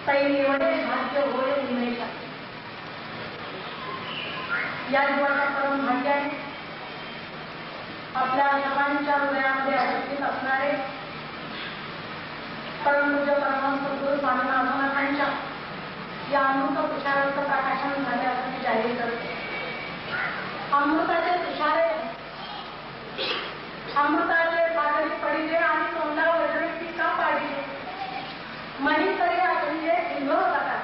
तै निवडे भाग्य होय निमेषा. या जीवाच्या परम भाग्याने आपल्या सर्वांच्या हृदयामध्ये अवस्थित असणारे परमपूज्य परमहंस सद्गुरू स्वामी महाराजांच्या या अमृत तुषाराचं प्रकाशन झाले असं मी जाहीर करते. अमृताचे तुषारे अमृताचे सागरी पडिले आणि तोंडावर वजने ती का पाडिले मही तरी म्हणजे इंधोर प्रकार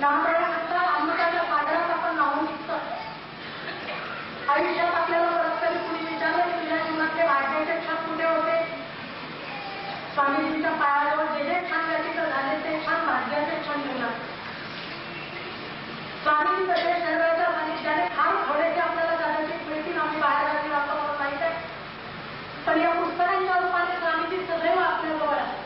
लहानपणापासून अमृताच्या सागरात आपण नाहून निघतो. आयुष्यात आपल्याला परस्पर कुणी विचारलं तुझ्या जीवनातले भाग्याचे क्षण कुठे होते. स्वामीजींच्या पायाजवळ जे जे छान व्यतीत झाले ते छान भाग्याचे क्षण मिळणार. स्वामीजी कसे शरीराच्या सानिध्याने फार थोडेसे आपल्याला कदाचित मिळतील. आम्ही बाहेर राहतो म्हणून माहित आहे, पण या पुस्तकांच्या रूपाने स्वामीजी सदैव आपल्याजवळ आहे.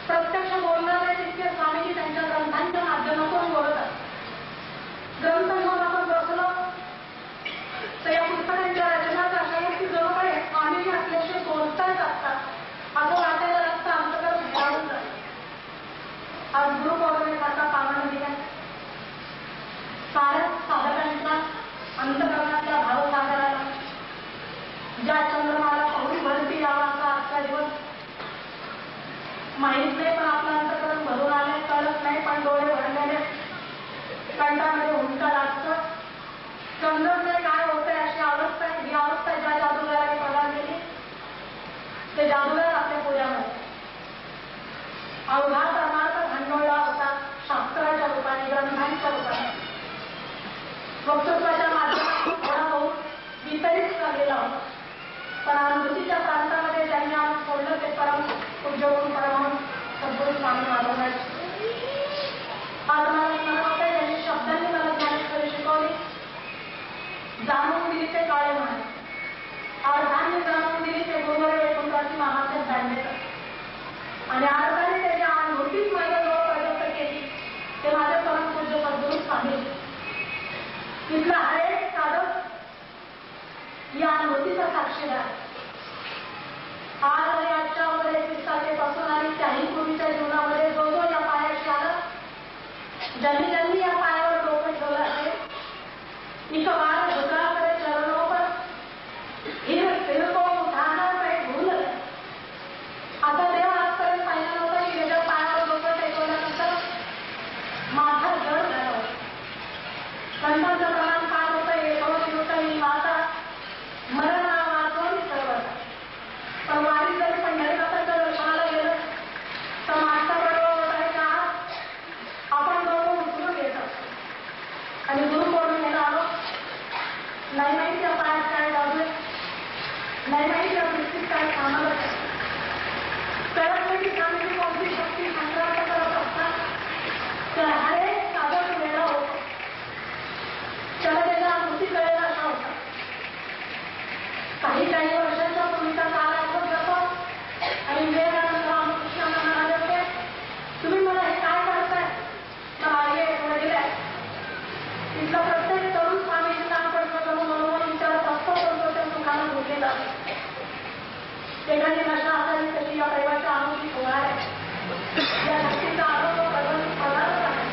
प्रत्यक्ष बोलणारे तितके स्वामीजी त्यांच्या ग्रंथांच्या माध्यमातून बोलतात. ग्रंथ घेऊन आपण बसलो तर या पुस्तकांच्या रचनाच अशा आहेत की जवळकडे स्वामीजी आपल्याशी बोलताच असतात असं वाटायला लागतं. आमच्याकडे विचारून जाईल. आज गुरुपौर्णिमेसारखा पावन दिवस साऱ्या साधकांच्या अंतकरणातल्या भावसागराला ज्या चंद्रमाला पाहून भरती यावा असा आजचा दिवस माहीत नाही, पण आपलं अंतकरण भरून आले कळत नाही, पण डोळे भरलेले कंठामध्ये हुंका लागतं. समजत नाही काय होतंय अशी अवस्था. ही अवस्था ज्या जादूगाराने प्रदान केली ते जादूगार आपल्या पुण्यामध्ये अवघा परमार्थ भांडवळला होता. शास्त्राच्या रूपाने ग्रंथांच्या रूपाने वक्तृत्वाच्या माध्यमातून थोडा बहुत वितरित झालेला होता. पण अनुभूतीच्या प्रांतामध्ये ज्यांनी आज सोडलं ते परम उद्योगून परमहंस सद्गुरू स्वामी महाराज. आज मला स्मरण होतं त्यांनी शब्दांनी मला ज्ञानेश्वरी शिकवली. जाणून दिली ते काळे म्हणे, अर्थाने जाणून दिली ते गुरुवर वैकुंठाची महात्म्य दांडेकर आणि अर्थाने त्याच्या अनुभूतीच माझ्याजवळ प्रगत केली ते माझे परमपूज्य सद्गुरू स्वामी. तिथला हरेक साधक या अनुभूतीचा साक्षीदार. आज आणि आजच्या वगैरे 31 तारखेपासून आणि त्याही पूर्वीच्या जीवनामध्ये जो जो या पायाशी आला, ज्यांनी ज्यांनी या पायावर डोकं ठेवलं असेल इथं बाळ झुकाकडे चरणों पर फिर को उठाना मैं भूल गया. आता देव आजपर्यंत पाहिलं नव्हतं की त्याच्या पायावर डोकं टेकवल्यानंतर माझा जड झाला होता. संतांचं प्रमाण पाठ होतं एक ही माता मरण वाचून सर्वता. पण वारी जरी पंढरीनाथाच्या दर्शनाला गेलं तर माता बरोबर होता आपण दोघं उचलून घेतात आणि गुरुपौर्णिमेला आलो. नाही माहिती या पायात काय जाऊ, नाही माहिती या दृष्टीत काय कामाला कळत नाही की स्वामीची कोणती शक्ती संक्रांत करत असतात. तर हरेक साधक वेळा होतो त्याला त्याच्या अनुभूती कळेल अशा होता. काही वर्षांच्या पूर्वीचा काळ आठवत जातो आणि विवेकानंद रामकृष्ण म्हणाले होते, तुम्ही मला हे काय करताय. तर मागे वडील आहे तिथला प्रत्येक तरुण स्वामीजींना प्रश्न करून मनोमन विचारत असतो तो त्या सुखानं भोगलेला. एखादी नशा असावी तशी या दैवाच्या अनुभूती होणार आहे. या शक्तीचा अनुभव प्रगत होणारच आहे.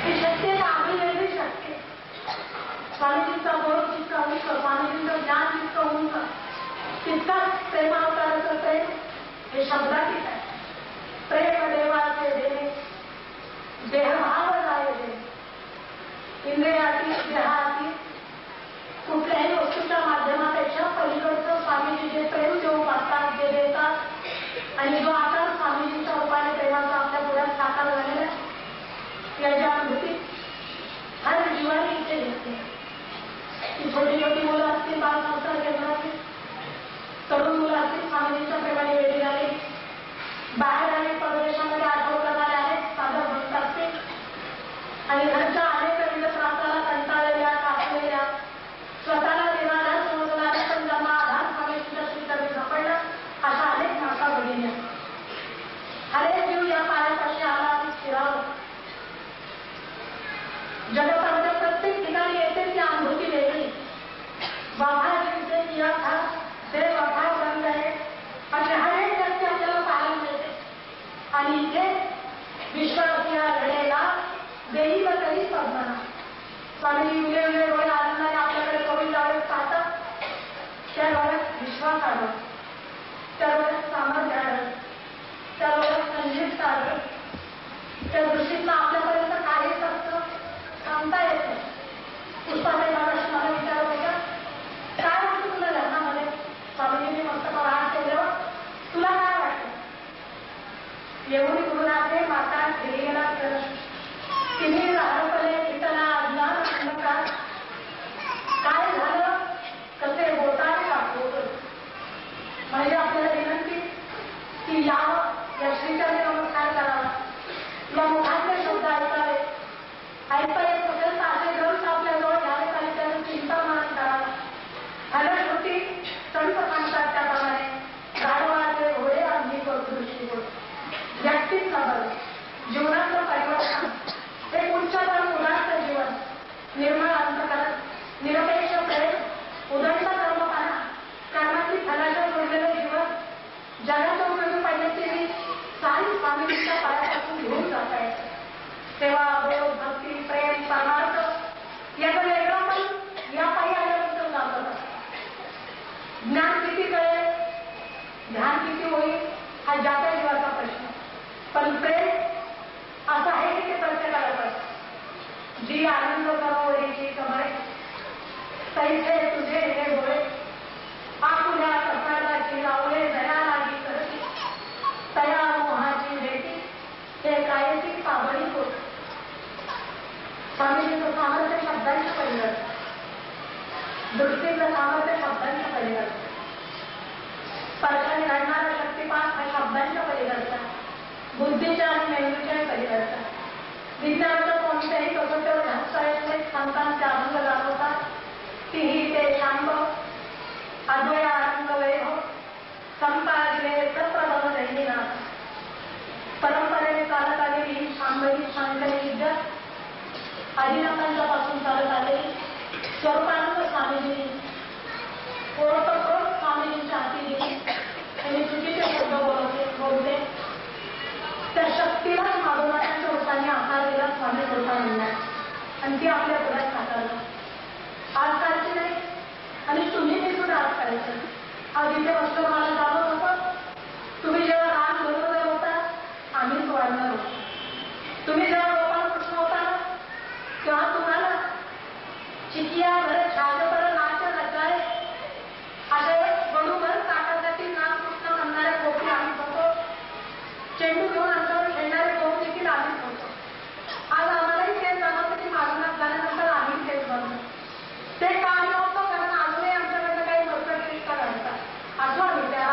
ही शक्ती एक आम्ही वेगळी शक्ती. स्वामीजींचा बोध जितका उंच, स्वामीजींचं ज्ञान जितकं उंच तितकाच प्रेमावताराचं प्रेम हे शब्दातीत आहे. प्रेम देवाचे देणे देहभाव जाय देणे. इंद्रियातीत देहातीत कुठल्याही वस्तूच्या माध्यमापेक्षा पलीकडचं स्वामीजी जे प्रेम देऊ पाहतात जे देतात आणि जो आकार स्वामीजींच्या रूपाने प्रेमाचा आपल्या पुढ्यात साकार झालेला आहे याच्या अनुभूती हर जीवाने इथे घेतली. ती छोटी छोटी मुलं असतील बाल संस्कार केंद्रातील तरुण मुलं असतील स्वामीजींच्या प्रेमाने वेळी झाली. बाहेर आणि परदेशामध्ये आठवण करणारे आहेत साधक भक्त असतील आणि घरच्या अनेक विविध त्रासाला कंटाळलेल्या कापलेल्या स्वतःला येऊन गुरुनाथे माता ठेवीला कर तिने लहानपणे इतना अज्ञान अंधकार काय झालं कसे बोटाने दाखवतो. म्हणजे आपल्याला विनंती की यावं या श्रीचरणी नमस्कार करावा, या मुखातले शब्द ऐकावे, ऐकता येत नसेल तर असे ग्रंथ आपल्याजवळ घ्यावे आणि त्याचं चिंतामनन करावं. फलश्रुती संत सांगतात त्याप्रमाणे गाढवाचे घोडे अगदी करतो दृष्टिकोन. व्यक्तीच नव्हे जीवनाचं परिवर्तन हे उच्चतर उदात्त जीवन, निर्मळ अंतकरण, निरपेक्ष प्रेम, उदंड कर्मपणा, कर्माची फलाच्या जोडलेलं जीवन, जगाच्या उपयोगी पडण्याची ही सारी स्वामींच्या पायापासून घेऊन जात आहे. सेवा, बोध, भक्ती, प्रेम, परमार्थ याचं वेगळं पण या पायी आल्यानंतर जातं. ज्ञान किती कळेल, ध्यान किती होईल हा ज्याच्या जीवाचा प्रश्न. पण प्रेम असं आहे की ते प्रत्येकाला कळतं. जी आनंद करोडीची कमरे तैसे तुझे हे डोळे आपुल्या कपाळाची रावळे दया लागी करती तया मोहाची भेटी हे कायची पाबळी होत. स्वामीजीचं सामर्थ्य शब्दांच्या पलीकडे, दृष्टीचं सामर्थ्य शब्दांच्या पलीकडे, स्पर्शाने घडणारा शक्तिपात हा शब्दांच्या पलीकडचा, बुद्धीच्या आणि मेंदूच्या पलीकडचा. विज्ञानाचं कोणत्याही कसोटीवर घासता येत नाही. संतांचे अभंग जाणवतात तीही ते शांब अद्वय आनंद वैभव संपादिले सप्रभव दैनिनाथ. परंपरेने चालत आलेली ही शांभवी शांतनी विद्या आदिनाथांच्यापासून चालत आलेली स्वरूपानंद स्वामीजींनी ओळखतो स्वामीजींच्या हाती दिली. त्यांनी चुकीचे शब्द बोलते त्या शक्तीला माधवनाथांच्या रूपाने आकार दिला स्वामी कृपानंदाने आणि ती आपल्या पुढ्यात साकारलं. आजकालची नाही आणि तुम्ही मी सुद्धा आजकालचं. आज इथे वस्त्र मला जाणवत होतं. तुम्ही जेव्हा राम बरोबर होता आम्हीच वाढणार होतो. तुम्ही जेव्हा गोपाल कृष्ण होता ना तेव्हा तुम्हाला चिकिया घर छाजपर नाच नचारे असे बडूभर ताटासाठी नाम कृष्ण म्हणणारे गोपी आम्हीच होतो. चेंडू घेऊन अंगावर खेळणारे गोप देखील आम्हीच होतो. आज आम्हालाही तेच जाणवतं की मागण्यात झाल्यानंतर आम्ही तेच बनतो. ते का आम्ही होतो कारण अजूनही आमच्याकडनं काही मर्तक्रिष्ट घडतात. असं आम्ही त्या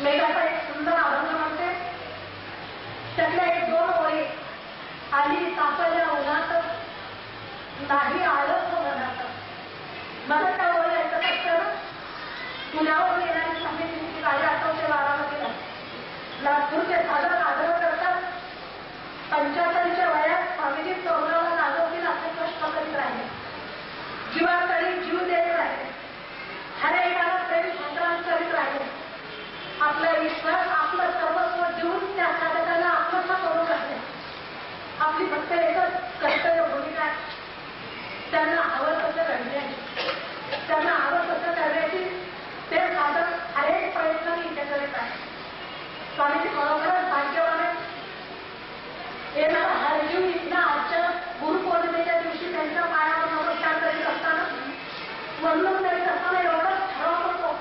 मी त्याचा एक सुंदर अभंग म्हणते. त्यातल्या एक दोन ओळी. आली तापल्या उन्हात नाही आळस मनात. मला त्या ओळी ऐकत असताना पुण्यावर येणारी समितीची गाडी आठवते बारामतीला. नागपूरचे साधक आग्रह करतात 75च्या वयात स्वामीजी चौदाला नागवतील असे प्रश्न करीत राहिले. जीवातळी जीव देत राहिले. हर एकाला प्रेम संग्राम करीत राहिले. आपला विश्वास आपलं सर्वस्व देऊन त्या साधकांना आत्मसा करून राहिले. आपली फक्त एकच कर्तव्य भूमिका त्यांना हवं तसं घडण्याची, त्यांना हवं तसं करण्याची ते साधक हर एक प्रयत्न इथे करीत आहे. स्वामीजी खरोखरच भाग्यवान आहे. येणारा हरजीव इथनं आजच्या गुरुपौर्णिमेच्या दिवशी त्यांच्या पायावर नमस्कार करीत असताना, वंदन करीत असताना एवढंच ठरवत होतो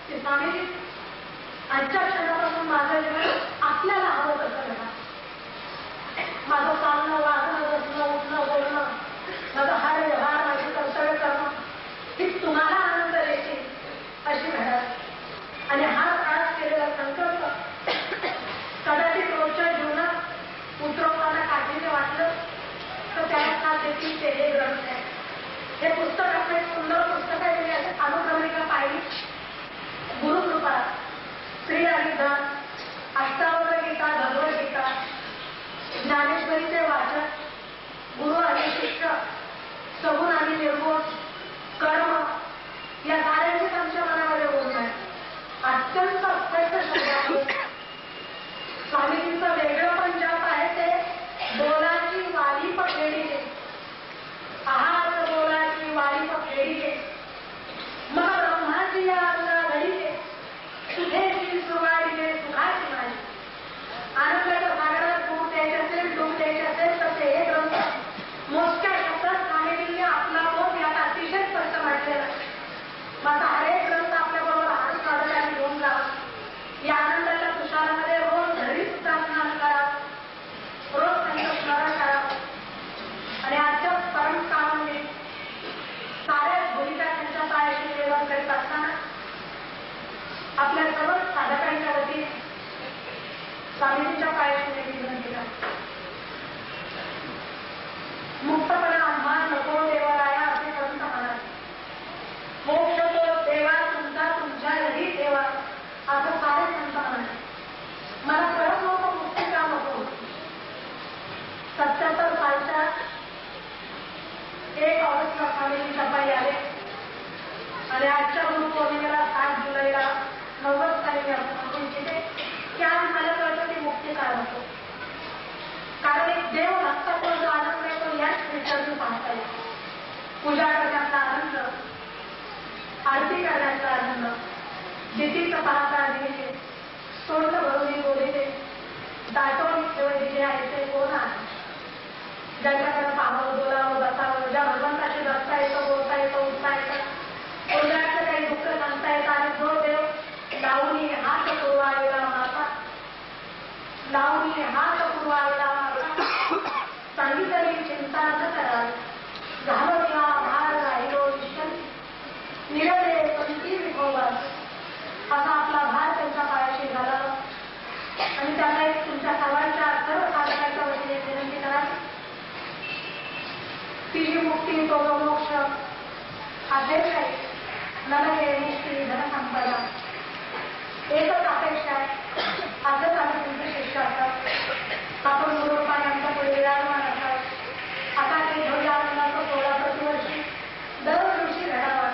की स्वामीजी आजच्या क्षणापासून माझं जीवन आपल्याला हवं तसं घडा. माझं चालणं, वागणं, बसणं, उठणं, बोलणं, माझं हार व्यवहार, माझी कर्तव्य करणं ही तुम्हाला आनंद देते अशी घडा. आणि हा आज केलेला संकल्प कदाचित रोजच्या जीवनात उतरवताना काठीने वाटलं तर त्याला साथ देतील ते हे ग्रंथ आहे. हे पुस्तक आपलं एक सुंदर पुस्तक आहे. मी अनुक्रमिका पाहिली. गुरुकृपा, श्री हरिदास, अष्टावक्र गीता, भगवद्गीता, ज्ञानेश्वरीचे वाचन, गुरु आणि शिष्य, सगुण आणि निर्गुण, कर्म या साऱ्यांचीच आमच्या मनामध्ये बोलणं आहे. अत्यंत स्पष्ट शब्दात स्वामीजींचं वेगळं पण जप आहे ते बोलाची वाली पखेडीचे. आहार बोलाची वाली पखेडीचे मग ब्रह्माची या अंगा घडीचे. सुधेची सुवाडीचे सुखाची माझी. आनंदाच्या सागरात डूब द्यायचे असेल, डूब द्यायचे असेल तर ते हे ग्रंथ मोजक्या शब्दात स्वामीजींनी आपला बोध यात अतिशय स्पष्ट म्हटलेला. माझा हरेक ग्रंथ आपल्याबरोबर हात साधकाने घेऊन जावा. या आनंदाच्या तुषारामध्ये रोज घरी सुद्धा स्नान करा, रोज त्यांचं स्मरण करा. आणि आजच्या परम कामाने साऱ्याच भूमिका त्यांच्या पायाशी सेवन करीत असताना आपल्या सर्व साधकांच्या वतीने स्वामीजींच्या पायाशी मी विनंती करते. मुक्तपणा आम्हा नको देवराया असे संत म्हणाले. मोक्ष तो देवा तुमचा तुमच्या घरी देवा असं सारे संत म्हणाले. मला कळत नव्हतं मुक्ती का नको. 77 सालच्या 1 ऑगस्टला स्वामीजी सफाई आले आणि आजच्या गुरुपौर्णिमेला 7 जुलैला 90 तारीख आपण तिथे त्या मला कळतं की मुक्ती काय नको. कारण एक देव भक्ताचा जो आनंद आहे तो याच विचारून पाहता येईल. पूजा करण्याचा आनंद, आरती करण्याचा आनंद, दितीचं पाहता दिले, तोंड भरून बोलले, दाटवून दिले आहे ते कोण आहे. ज्याच्याकडे पाहावं, बोलावं, बसावं, ज्या भगवंताशी जगता येतं, बोलता येतं, उठता येतं, कोणाचं काही दुःख सांगता येतं. आणि जो देव लावणी हात पुरवायला माता, लावणी हात पुरवायला माता, सांगितली चिंता न करावी. झालो या भार राहिलो विषय निरले पंथी विठोबा असा आपला भार त्यांच्या पायाशी झाला. आणि त्यांना एक तुमच्या सर्वांच्या सर्व साधकांच्या वतीने विनंती करावी. तिची मुक्ती तो मोक्ष असेल काही नरके मुक्ती धनसंपदा एकच अपेक्षा आहे. आजच आम्ही तुमचे शिष्य असतात. आपण गुरुरूपाने आमच्या पुढे विराजमान असाल. आता ते भव्य आनंदाचा सोहळा प्रतिवर्षी दरवर्षी घडावा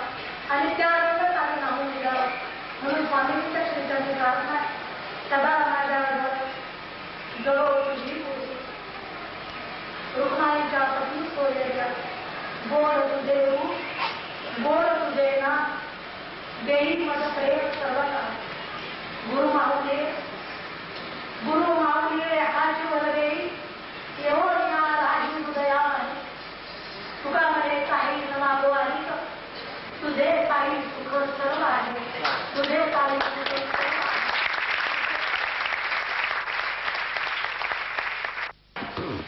आणि त्या आनंदात आम्ही नाहून निघावं म्हणून स्वामींच्या श्रीचरणी प्रार्थना. सदा माझ्यावर जवळ तुझी पूर्वी रुक्माईच्या पती सोयल्या गोड तुझे रूप, गोड तुझे ना देई मज प्रेम सर्वता. गुरु माऊली, गुरु माऊली हा जीवन देई एवढ या राही हृदया. तुका म्हणे काही न मागो आणि तुझे काही सुख सर्व आहे. तुझे काही सुख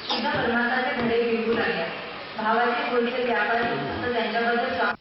सुद्धा परमात्माचे धडे घेऊ लागल्या. भावाचे बोलते व्यापारी असं त्यांच्याबद्दल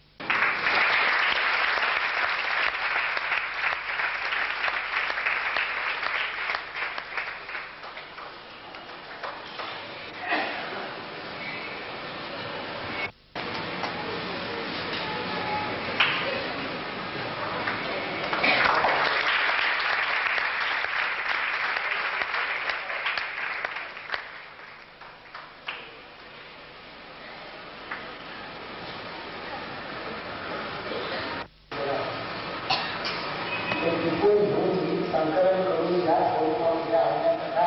विषय घेऊन गीत संकलन करून या स्वरूपामध्ये आणण्याचा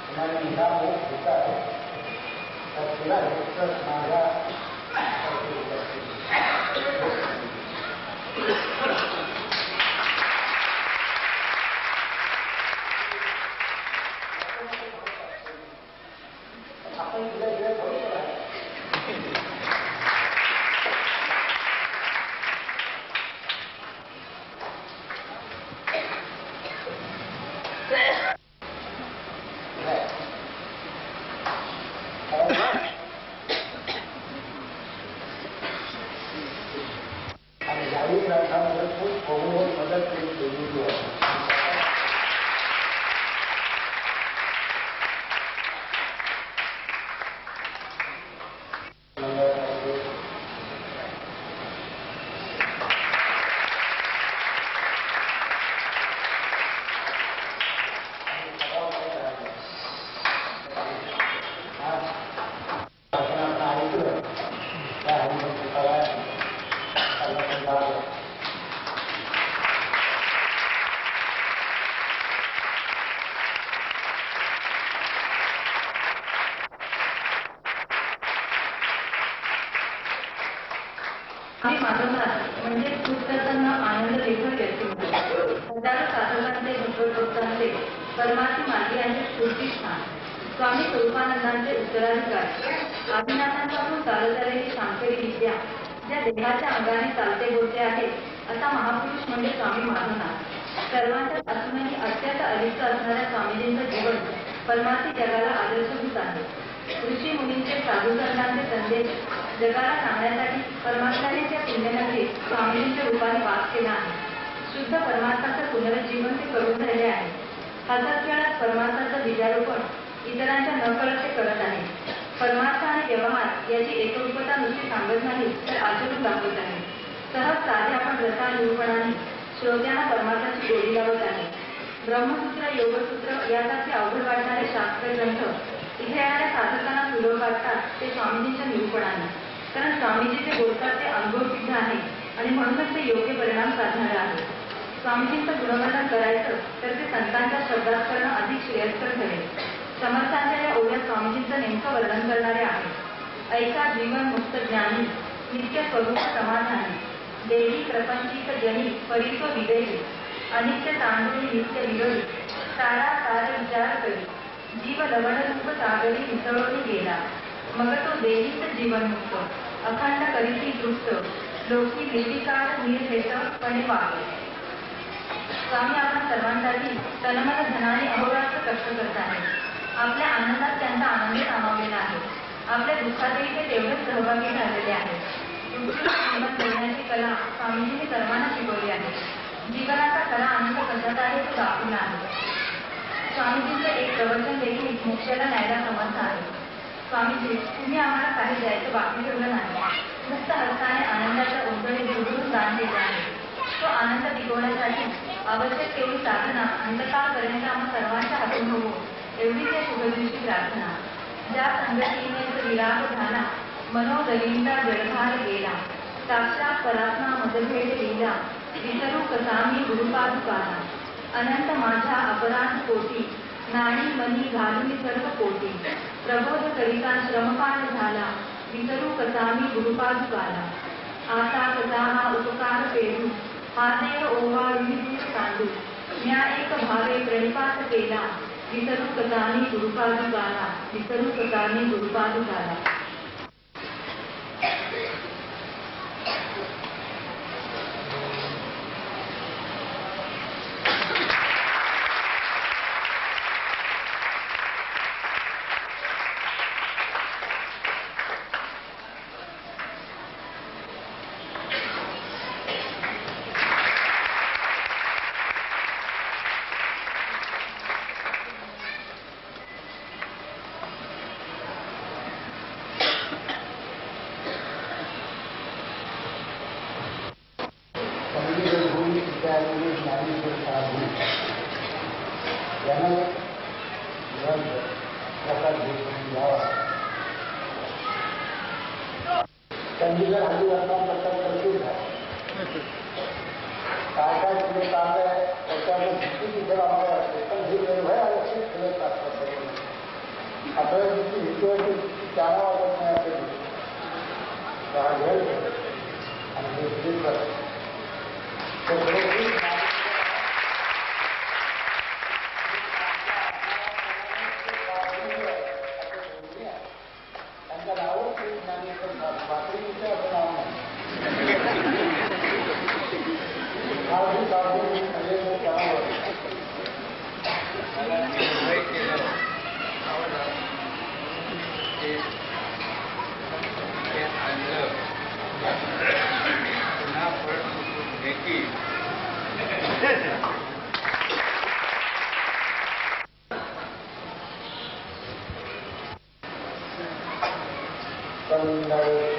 तुम्हाला निरामोह होत आहे तर तिला हेच माझ्या आपण तिला वेळ बरोबर आहे आणि याही ग्रंथामध्ये खूप बहुमोल मदत केलेली आहे आणि माधवनाथ म्हणजे पुस्तकांना आनंद लेखक व्यक्ती होते. हजारो साधकांचे भक्तभक्तांचे परमार्थी मार्गी यांचे स्फूर्तिस्थान स्वामी स्वरूपानंदांचे उत्तराधिकारी आदिनाथांपासून चालत आलेली शांकरी विद्या ज्या देहाच्या अंगाने चालते बोलते आहे असा महापुरुष म्हणजे स्वामी माधवनाथ. सर्वांच्यात असूनही अत्यंत अलिप्त असणाऱ्या स्वामीजींचं जीवन परमार्थी जगाला आदर्शभूत आहे. ऋषी मुनींचे साधुसंतांचे संदेश जगाला सांगण्यासाठी परमात्म्याने त्या पुण्यनगरीत स्वामीजींच्या रूपाने वास केला आहे. शुद्ध परमार्थाचं पुनरुज्जीवन ते करून राहिले आहे. हसत खेळत परमार्थाचं बीजारोपण इतरांच्या नकळत ते करत आहे. परमार्थ आणि व्यवहार याची एकरूपता नुसती सांगत नाही तर आचरून दाखवत आहे. सहज साध्या पण रसानिरूपणाने श्रोत्यांना परमार्थाची गोडी लावत आहे. ब्रह्मसूत्र योगसूत्र यासारखे अवघड वाटणारे शास्त्र ग्रंथ इथे येणाऱ्या साधकांना सुलभ वाटतात ते स्वामीजींच्या निरूपणाने. कारण स्वामीजी जे बोलतात ते अनुभवसिद्ध आहे आणि म्हणूनच ते योग्य परिणाम साधणारे आहे. स्वामीजींचं गुणवर्णन करायचं तर ते संतांच्या शब्दात करणं अधिक श्रेयस्कर ठरेल. समर्थांच्या या ओव्या स्वामीजींचं नेमकं वर्णन करणारे आहे. ऐका जीवन मुक्त ज्ञानी नित्य स्वरूप समाधानी देवी प्रपंचिक जनी परित्व विदेही अनित्य तांडुळी नित्य विरोधी सारा सार विचार करी जीव लवण रूप सागरी मिसळून गेला मग तो देवीच जीवनमुक्त अखंड करीती दृष्ट लोकी निर्विकार निर्भेदपणे वागले. स्वामी आपण सर्वांसाठी तनमन धनाने अहोरात्र कष्ट करत आहेत. आपल्या आनंदात त्यांचा आनंद सामावलेला आहे. आपल्या दुःखातही ते तेवढेच सहभागी झालेले आहेत. जीवन जगण्याची कला स्वामीजींनी सर्वांना शिकवली आहे. जीवनाचा खरा आनंद कशात आहे तो दाखवला आहे. स्वामीजींचं एक प्रवचन देखील मोक्षाला न्यायला समर्थ आहे. स्वामीजी तुम्ही आम्हाला काही द्यायचं बाकी ठेवलं नाही. मुक्त हस्ताने आनंदाच्या उजळे झुडून दान दिले आहे. तो आनंद टिकवण्यासाठी आवश्यक तेवढी साधना अंतकाळपर्यंत आम्हा सर्वांच्या हातून होवो एवढी त्या शुभदिवशी प्रार्थना. ज्या संगतीने विराग झाला मनोदलिंदा जळभार गेला साक्षात परात्मा मदभेद लीला विसरू कसा मी गुरुपादुकाला अनंत माझ्या अपराध कोटी नाणी मनी घालून सर्व कोटी प्रबोध करिता श्रमपान झाला विसरू कसा मी गुरुपादुकाला आता कसा हा उपकार पेरू हा देव ओवाळून दूर सांडू म्या एक भावे प्रणिपात केला विसरू कसा मी गुरुपादुकाला विसरू कसा मी गुरुपादुकाला. चंदीगड हरिवर्तमान पत्र प्रसिद्ध आहे. काय काय पुढे चाललं आहे त्याच्यावर किती तिथे आम्हाला असते पण हे निर्भय आरक्षित खेळत असतात आपल्याला जितकी भीती वाटते तितकी त्याला वाटत नाही असेल आणि हे स्वीट करत त्यांच्या नावच ज्ञानेश्वर बाकी विषय असं नाव नाही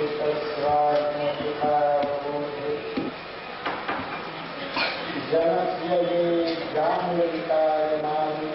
साधू साधू म्हणजे जनस्ये जानललिताय नामी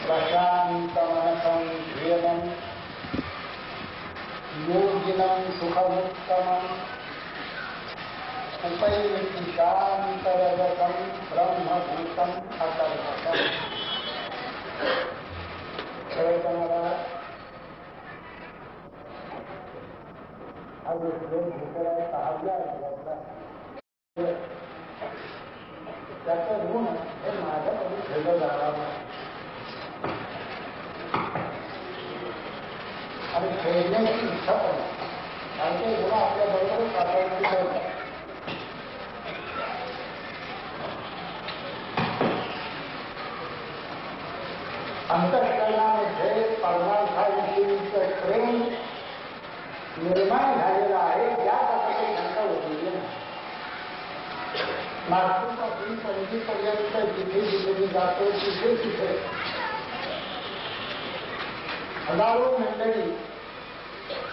प्रशान्तमनसं ध्येयं योगिनं सुखमुत्तमम् उपैति शान्तरजतं ब्रह्मभूतम् अकल्पकम् आज श्लोक घेतला सहाव्या त्याचं ऋण हे माझ्याकडून ठेवलं जाणार नाही आणि खेळण्याची इच्छा पण काही गुण आपल्या बरोबर साकारची करतात अंतःकरणामध्ये परमार्थाविषयीचं प्रेम निर्माण झालेलं आहे यासाठी काही शंका होती नागपूरपासून पणजीपर्यंत जिथे जिथे जातो तिथे तिथे हजारो मंडळी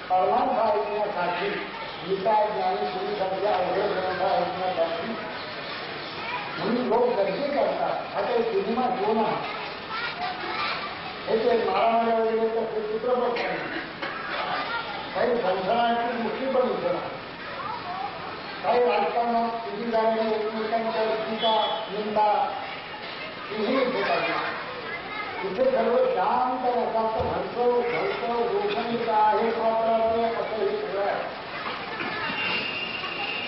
परमार्थ ऐकण्यासाठी गीता ज्ञानेश्वरीसारख्या अवघड ग्रंथ ऐकण्यासाठी म्हणून लोक गर्दी करतात हा काही सिनेमा घेऊन हे ते मारामाऱ्या वगैरे तर चित्रपट नाही काही संसाराची मुक्ती पण इथं काही राजकारणात तुझी जाणे एकमेकांच्या टीका निंदा तीही इथे पाहिजे इथे सर्व शांत रसाचं भरसव रोषणीचं आहे स्वात्राचं असं हे सगळं आहे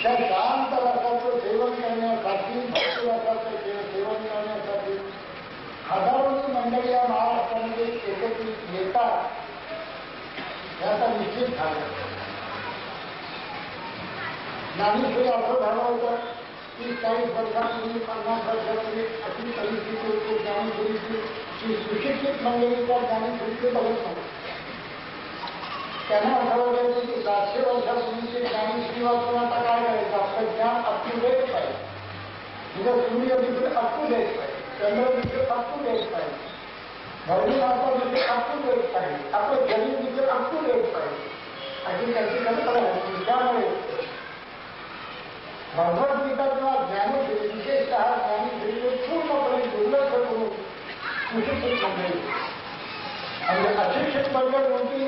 त्या शांत रसाचं सेवन करण्यासाठी भक्ती रसाचं सेवन करण्यासाठी हजारोनी मंडळी या महाराष्ट्रामध्ये एकत्रित येतात याचा निश्चित झाला ज्ञानेश्वरी असं झालं होतं की 40 वर्षापूर्वी 50 वर्षापूर्वी अशी परिस्थिती होती ज्ञानेश्वरीची की सुशिक्षित मंडळीच्या ज्ञानेश्वरीचे बघत नव्हते त्यांना असं वाटायचं की 700 वर्षापूर्वीचे ज्ञानेश्वरी वाचून आता काय करायचं आपलं ज्ञान अप टू डेट पाहिजे म्हणजे सूर्य तिथे अप टू डेट पाहिजे चंद्र तिथे अप टू डेट पाहिजे धरणी माता तिथे अप टू डेट पाहिजे आपलं जमीन तिथे अप टू डेट पाहिजे अशी त्यांची कल्पना होती त्यामुळे भगवद्गीता किंवा ज्ञानेश्वरी विशेषतः ज्ञानेश्वरीने पूर्णपणे दुर्लक्ष करून सुशिक्षित मंडळी आणि अशिक्षित मंडळ होती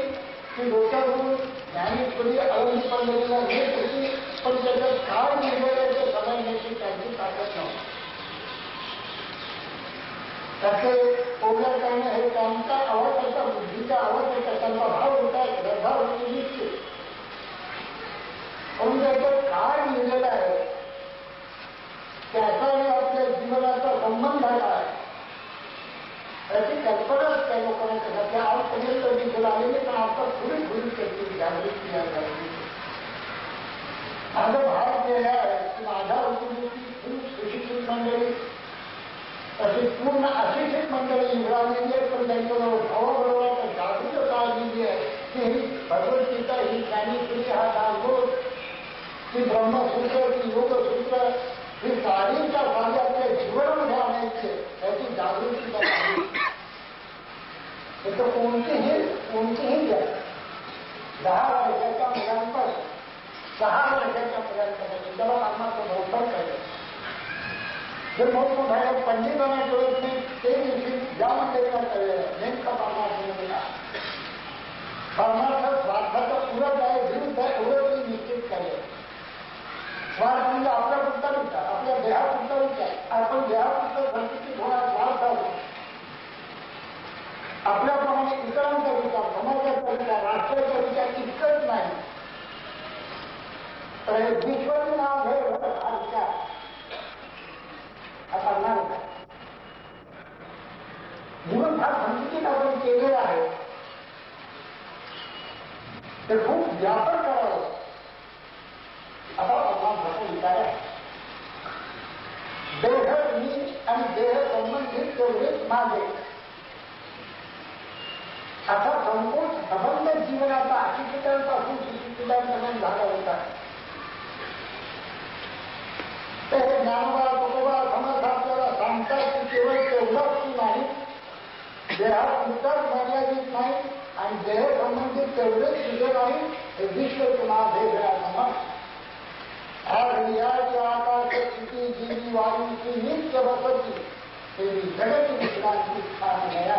की डोक्यावरून ज्ञानेश्वरी अवधी पंढरीला घेत होती पण त्याच्यात काय निघालं ते समजण्याची त्यांची ताकद नव्हती त्याचे ओघ्या करणं हे त्यांचा आवाज त्याचा बुद्धीचा आवाज होता त्यांचा भाव होता श्रद्धा होती निश्चित पण त्याच्यात काय लिहिलेलं आहे त्याचा आणि आपल्या जीवनाचा संबंध आहे त्याची कल्पनाच त्या लोकांना करतात त्या आजपर्यंत दिसून आलेली पण आता थोडी थोडी त्याची जागृती आहे माझं भाव जे आहे की माझ्या वृत्तीची खूप सुशिक्षित मंडळी तशी पूर्ण अशिक्षित मंडळी इंग्रजीची आहे पण त्यांच्याबरोबर भावाबरोबर जागृतता दिली आहे की ही भगवद्गीता ही ज्ञानेश्वरी हा दासबोध ती ब्रह्मसूत्र, ती योगसूत्र, ही सारीच्या सारी आपल्या जीवनामध्ये आणायची त्याची जागृती करावी. तर कोणतीही द्या 10 वर्षाच्या मुलांपासून 6 वर्षाच्या मुलांपासून त्याला कामाचं मोठं कळलं. जे मोठमोठ्या पंडितांना कळत नाही ते देखील ज्या मंडळीला कळलेलं नेमका परमार्थाला परमार्थ स्वार्थाचा उलट आहे, विरुद्ध आहे, एवढं ते निश्चित करेल. स्वार्थ म्हणजे आपल्या पुरता विचार, आपल्या देहापुरता विचार. आपण देहापुरता संस्कृती होणार स्वार्थ होतो. आपल्याप्रमाणे इतरांचा विचार, समाजाचा विचार, राष्ट्राचा विचार इतकंच नाही, तर हे विश्वचं नाव हे हा विचार हा करणार आहे. म्हणून हा संस्कृतीत आपण केलेला आहे ते खूप व्यापक करावं. आता परमार्थाचा विचार आहे. देह मी आणि देह संबंधित तेवढेच माझे असा संपूर्ण संबंध जीवनाचा अशिक्षितांपासून सुशिक्षितांपर्यंत झाला होता. ते ज्ञानोबा तुकोबा समर्थ आपल्याला सांगतात की केवळ तेवढंच की नाही, देहापुरताच मर्यादित नाही आणि देह संबंधित तेवढेच तुझे नाही, हे विश्व तुम्हाला समज. हृदयाच्या आकाश स्थिती जीवी वायूची नित्य बसती तेवी जगत विश्रांती स्थान गया.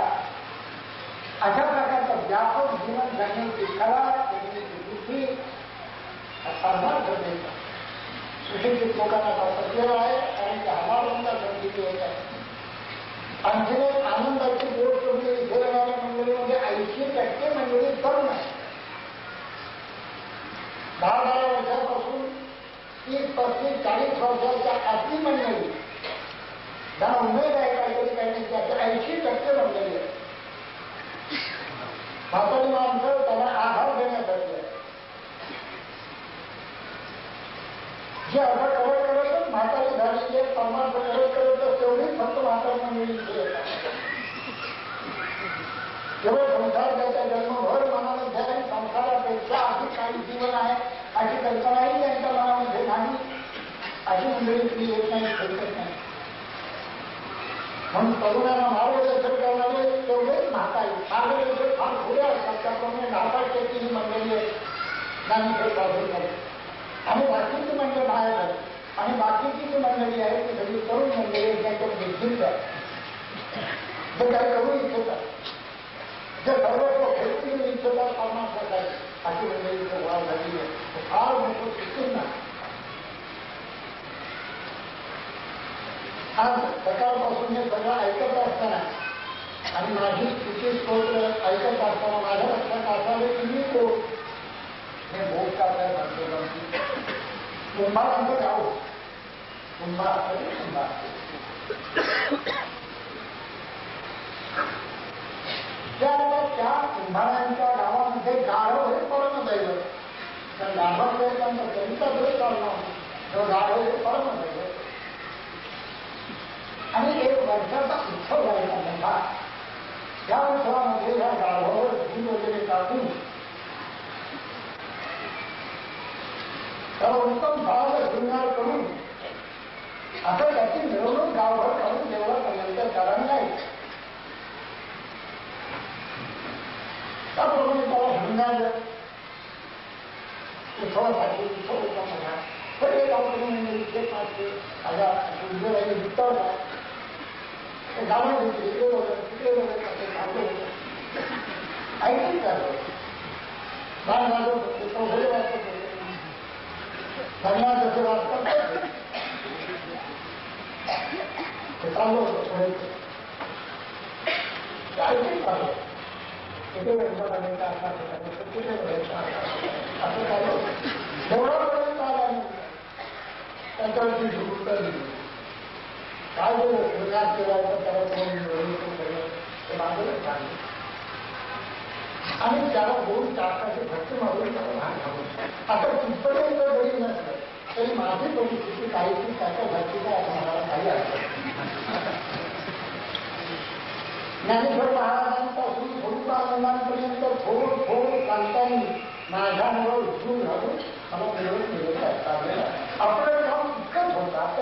अशा प्रकारचं व्यापक जीवन जगण्याची कला, जगण्याची बुद्धी परमार्थ देतात. सुशिक्षित लोकांना सापडलेला आहे आणि त्या हवामानाला संधी होत आहे. आणखी एक आनंदाची गोष्ट म्हणजे इथे येणाऱ्या मंडळीमध्ये 80% मंडळी तरुण आहे. 10-12 वर्षापासून 30-35-40 वर्षाच्या अति मंडळी ज्यांना उमेद आहे काहीतरी करण्याची अशा 80% मंडळी आहे. म्हातारी माणसं त्यांना आधार देण्यासाठी आहे. जे अर्ध करतच म्हातारी झालेली आहे, परमार्थ करत तेवढीच फक्त म्हातारी मंडळी येतात. केवळ संसार त्याच्या जन्मभर मनामध्ये आणि संसारापेक्षा अधिक काही जीवन आहे अशी कल्पनाही त्यांच्या मनामध्ये नाही. अशी मंडळी ती येत नाही, खेळत नाही. म्हणून तरुणांना मार्गदर्शन करणारे तेवढेच म्हातारी. मार्गदर्शक फार थोडे असतात, त्याप्रमाणे 10% ही मंडळी आहे ज्ञानेश्वर साधू करते आणि बाकीची मंडळ बाहेर आहे. आणि बाकीची जी मंडळी आहे ती सगळी तरुण मंडळी आहे, ज्यांच्या बुद्धीच आहे, जे काही करू इच्छितात, जे सर्वस्व खेळून इच्छितात परमार्थासाठी, अशी मंडळीचं वाढ झाली आहे. फार मोठं शिकून नाही. आज सकाळपासून हे सगळं ऐकत असताना आणि माझी स्तुती स्तोत्र ऐकत असताना माझ्या लक्षात असावे की मी कोण हे भोग काय सांगतो. कुंभारांचं गाव, कुंभार त्या कुंभारांच्या गावामध्ये गाढव हे परमदैवत. त्या गाढवांचा त्यांचा जो चालला तो गाढव हे परमदैवत. आणि एक वर्षाचा उत्सव व्हायचा मोठा. त्या उत्सवामध्ये या गाढवावर दूध वगैरे टाकून त्याला उत्तम भाव शृंगार करून असं त्याची मिरवणूक गावभर काढून देवळापर्यंत कारण नाही. त्याप्रमाणे त्याला शृंगार उत्सवासाठी उत्सव होता मोठा. तर एक गावकडे विशेष असते माझ्या उद्योगाने विचारला गावात इकडे वगैरे तिकडे वगैरे असे चालू होते. ऐकून चालू गाण वाजवत होते, चौघडे वाजवत होते, धर्मात जसे वाचतात ते चालू होतं. ऐकून चालू कुठे व्यवसायाचा असा कुठे असं चालू देवळापर्यंत आला त्याच्यावरती झुकतं दिली. काय गुन्ह्यात केलायचं त्याला ते बाजूलाच झाले आणि त्याला 2 चाकाचे भट्टी मारून त्याला भाग घालून आता तिथपर्यंत जरी नसलं तरी माझी परिस्थिती काहीची त्याच्या भट्टीचा मला काही अडचण. ज्ञानेश्वर महाराजांपासून स्वरूपानंदांपर्यंत थोडं सांगताना माझ्यामुळं उचलून घालून मला मिळवून दिलेलं असतात.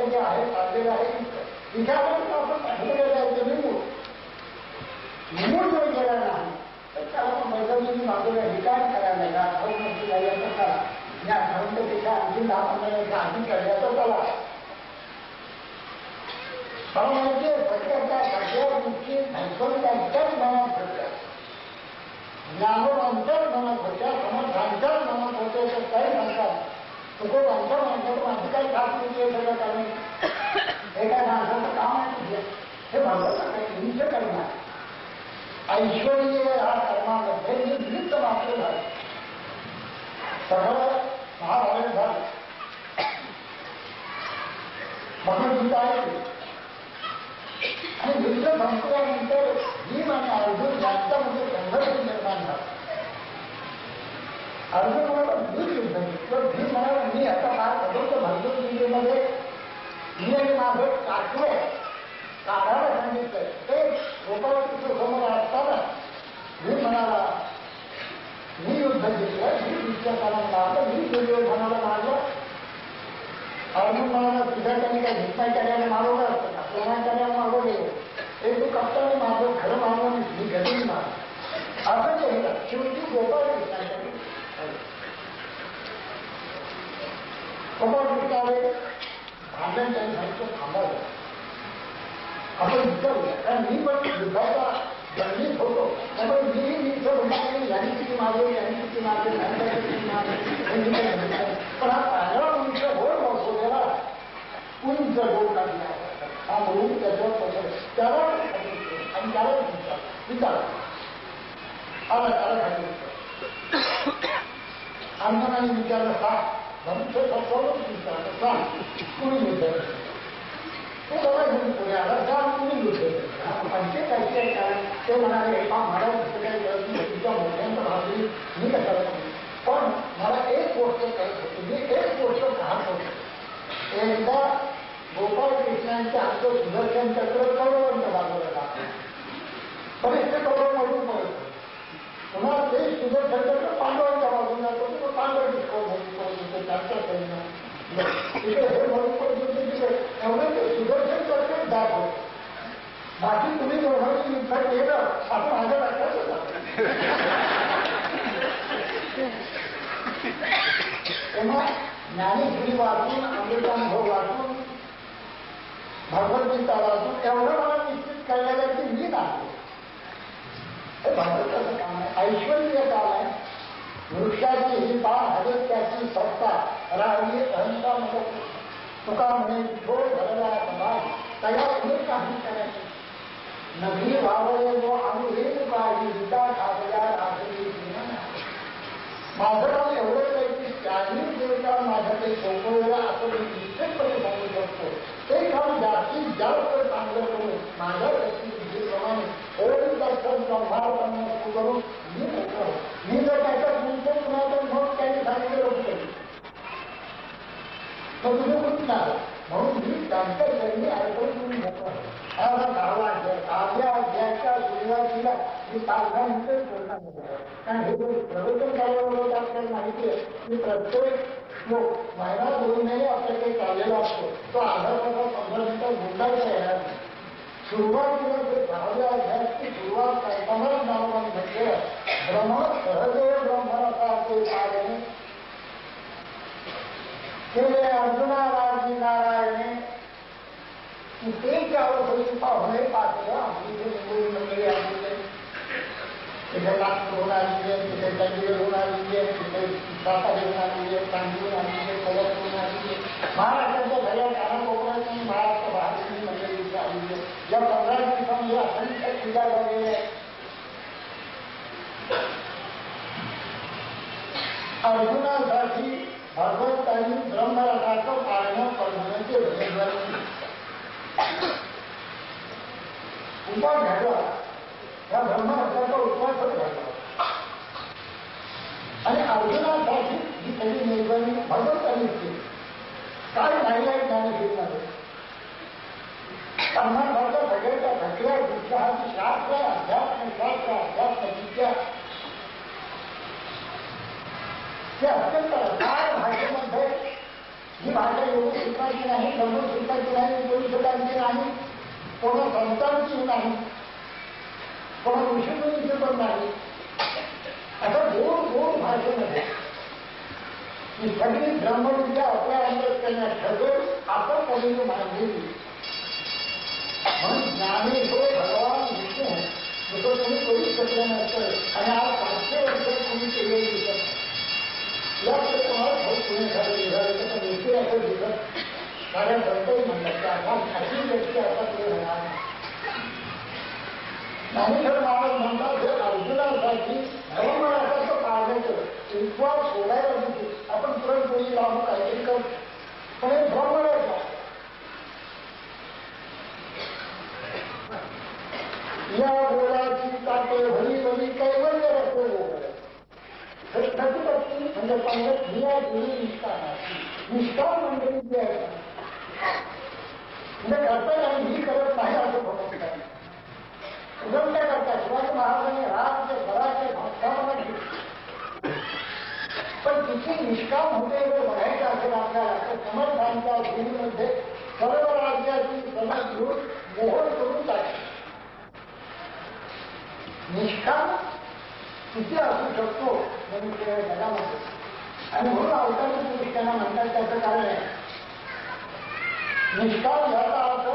जे आहे चाललेलं आहे इथे आपण पाहिलं जायचं निमूळ जर केला नाही तर त्याला मैदानी बाजूला रिकाम करायला का नसती जायचं करा या ठरवण्यापेक्षा आणखी 10-15 वर्ष आणखी करण्याचं चला मला माहितीये प्रत्येकाच्या सगळ्या गोष्टी भगवंतांच्याच मनात होत्या ज्ञानोबांच्याच मनात होत्या समर्थांच्याच मनात होत्या तर काही सांगतात तुकोबांच्या मनात माझी काही खास नाही सगळं कारण एका माणसाचं काम आहे हे भगवंताकडे निश्चय करणार ऐश्वर्य ह्या कर्मामध्ये निमित्त मात्र झाले सगळं महाभारत झालं भगवद्गीता आहे आणि युद्ध संपल्यानंतर भीम आणि अर्जुन यांच्यामध्ये संघर्ष निर्माण झाला अर्जुन म्हणाला मी युद्ध घेतलं भीम म्हणाला मी आता फार बदलतो भगवद्गीतेमध्ये मी आणि माझं काढलंय काढायला सांगितलंय ते गोपाळकृष्ण समोर असताना मी म्हणाला मी युद्ध घेतलं मी दुसऱ्याला मारलं मी दुर्योधनाला मारलं अर्जुन म्हणाला तुझ्या त्यांनी काय भीष्माचार्याने मारवलं असतं का द्रोणाचार्याला मारवले हे तू कप्ताने मारलं खरं मारलं मी घरी मारलं असं केलं शेवटी गोपाळकृष्णाचार्य गोपाळकृष्णाने भांडण त्यांनी सांगितलं थांबावं आपण युद्ध होऊया कारण मी पण युद्धाचा दंडित होतो त्यामुळे मी यांनी किती मारले यांनी किती मारले किती मारले पण हा पांढरा उंच गोड बसतो त्याला उंच गोड लागला हा म्हणून त्याच्यावर पसर त्याला आणि त्याला विचार आला त्याला खाली अर्जुनाने विचारलं का मनुष्य सत्वावरच विचारलं सांग कुणी युद्ध ते बघा घेऊन पुढे आला का कुणी युद्ध पंचे काही कारण ते म्हणाले मला दुसरं काही करत नाही तुझ्या मोठ्यांचा भाजी मी कशाला पण मला एक गोष्ट करत होतो मी एक गोष्ट पाहत होतो एकदा गोपाळकृष्णांच्या आमचं सुदर्शन चक्र कौरवांच्या बाजूला लागलं पण इथे कौरवमधून पडत पुन्हा ते सुदर्शन चक्र पांडवांच्या बाजूला जातो तो पांडव होतो त्यांच्या सैन्य तिकडे हे म्हणून पडत होते तिकडे एवढं ते सुदर्शन चक्र जात होतं बाकी तुम्ही दोघांनी युद्ध केलं आपण माझ्या लक्षात तेव्हा ज्ञानेश्वरी वाचून अमृतानुभव वाचून भगवद्गीता वाचून एवढं मला निश्चित करायला की मी नाही हे भगवंताचं काम आहे ऐश्वर्य काम आहे वृक्षाची ही पान हवेत त्याची सत्ता राहिली अहंता नको तुका म्हणे थोड भरला समाज तया तुम्ही काही करायचं नवी भावले जो अनुरेण काही विटा खावल्या रात्री माझं काम एवढंच आहे की त्याही जे काम माझ्याकडे सोपवलेलं असं मी निश्चितपणे सांगू शकतो ते काम जास्तीत जास्त चांगलं करून माझ्या व्यक्तिप्रमाणे ओढ दर्शन संभारताना सुरू करून मी मोकळं मी जर त्याच्यात गुंतवून कुणाचं मग त्यांनी सांगितलं होतं तर तुम्ही कुठणार म्हणून मी त्यांच्या जन्मी ऐकून तुम्ही मोकळं आपल्या अध्यायाच्या सुरुवातीला मी 5-10 मिनिटं बोलणार होतो कारण हे प्रवचन झाल्याबरोबर आपल्याला माहिती आहे की प्रत्येक श्लोक महिना 2 महिने आपल्या काही चाललेला असतो तो अर्धा तास 15 मिनिटं बोलता येणार नाही सुरुवातीला ते 10व्या अध्यायाची सुरुवात करतानाच नावाने म्हटलं ब्रह्म सहदेव ब्रह्मरसा ते पारणे केले अर्जुना राजी नारायणे की ते ज्यावेळेस पाहुणे पात्र आपली जे मुंबई मंडळी आलेली तिथे नागपूर होऊन आलेली आहे तिथे चंदीगड होऊन आलेली आहे तिथे सातारा होऊन आलेली आहे सांगली आलेली आहे कोल्हापूर होऊन आलेली आहे महाराष्ट्राच्या सगळ्या कानाकोपऱ्यात आणि महाराष्ट्र बाहेरची मंडळी इथे आलेली आहे या 15 दिवसामध्ये असंख्य क्रीडा झालेल्या आहेत अर्जुनासाठी भगवंतांनी ब्रह्मरसाचं पाळणं पडण्याचे भजन उपाय घडला या ब्रह्मरसाचा उपवासच घडला आणि अर्जुनासाठी ही सगळी मेजवानी भगवंतांनी केली काय राहिला ज्ञानेश्वरीमध्ये कर्मांच्या सगळ्याच्या सगळ्या उत्साहाची शास्त्र अध्यात्म विद्या ते अत्यंत रसाळ भाषेमध्ये ही भाषा एवढी सुद्धा कोणाची नाही, ब्रह्मसूत्राची नाही, उपनिषदांची नाही, कोणा संतांची नाही, कोणा ऋषीमुनीची पण नाही. आता गोड गोड भाषेमध्ये ही सगळी ब्रह्मविद्या आपल्या अंगात करण्यात ठरवेल आपण कधीने मांडलेली. म्हणून ज्ञानेश्वर भगवान विष्णू जसं तुम्ही करू शकले नसतं आणि आज 500 वर्ष तुम्ही केलेली दिसत यापुढे तुम्हाला भाऊ पुणे झाले निघाले तर नेते असं दिसत कारण संतही म्हणतात की आपण अशी व्यक्ती आता पुढे राहणार नाही. ज्ञानेश्वर महाराज म्हणतात हे अर्जुनासाठी धर्मराजाचं पाळण्याचं विश्वास सोडायला दिसू आपण पुरणपोळी लावून काहीतरी करतो पण हे ब्रह्मराज या गोळाची काटे भली भली कैवल्य रस्ते तर प्रतिपत्ती म्हणजे पंगत निया गुरु निष्काम मंडळी जी आहे म्हणजे करता आणि मी करत नाही असं म्हणत नाही. उदंत करता शिवाजी महाराजांनी राज्य स्वराज्य संस्थापना केली पण तिची निष्काम होते जर बघायचं असेल आपल्याला तर समर्थांच्या भूमीमध्ये सर्व राज्याची समज घेऊन मोहन करून टाकली. निष्काम किती असू शकतो मनुष्य जगामध्ये आणि म्हणून अवतारी पुरुष त्यांना म्हणतात त्याचं कारण आहे. निष्काम याचा अर्थ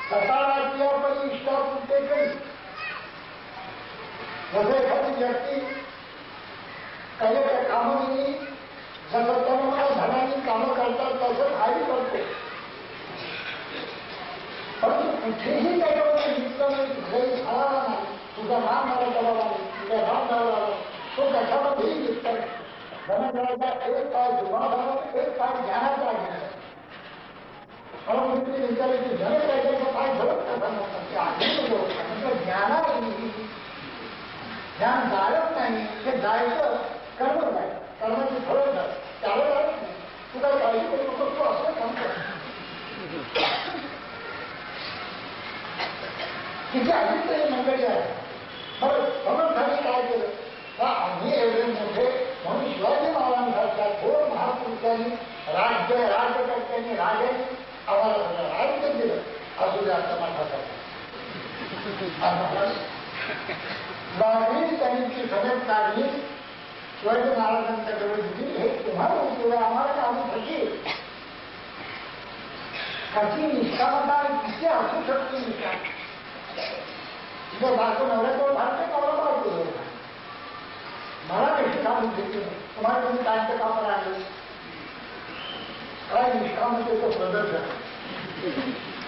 सकाराची आपण इष्टापूर्ती करी. जसं एखादी व्यक्ती काही कामांनी जसं त्यामुळे धनाने कामं करतात तसं काही करतो परंतु कुठेही त्याच्यामध्ये निघतं नाही घरी झाला नाही तुझा नाम मला करावा नाही तुझा नाम लावला नाही तो कशामध्येही निघत नाही. धनगराचा एक पाय जुमाधारा एक पाय ज्ञानाचा घ्यायचा मला तुम्ही विचारले की धन त्याचा पाय धरत कसा नसतात ज्ञानाची ज्ञान जाळत नाही हे जायचं कर्म नाही कर्माची फळं जात त्याला जायच नाही तू काय काळजी करू नको तू असं काम कर. तिथे अधिक मंडळी आहे बरं समर्थाने काय केलं आम्ही एवढे मोठे म्हणून शिवाजी महाराजांसारख्या थोर महापुरुषांनी राज्यकर्त्यांनी राजांनी आम्हाला सगळं राज्य दिलं असू द्या समाजासाठी लागली त्यांची सगळ्यात काढली शिवाजी महाराजांच्याकडे दिली हे तुम्हाला उपयोग आम्हाला कामासाठी कशी निष्कामता किती असू शकते निष्काम तिथे बायको नवऱ्याजवळ भारते कामाला बायको मला कशी कामं घेतली तुम्हाला तुम्ही कायचं कामाला आले काय निष्कामतेचं प्रदर्शन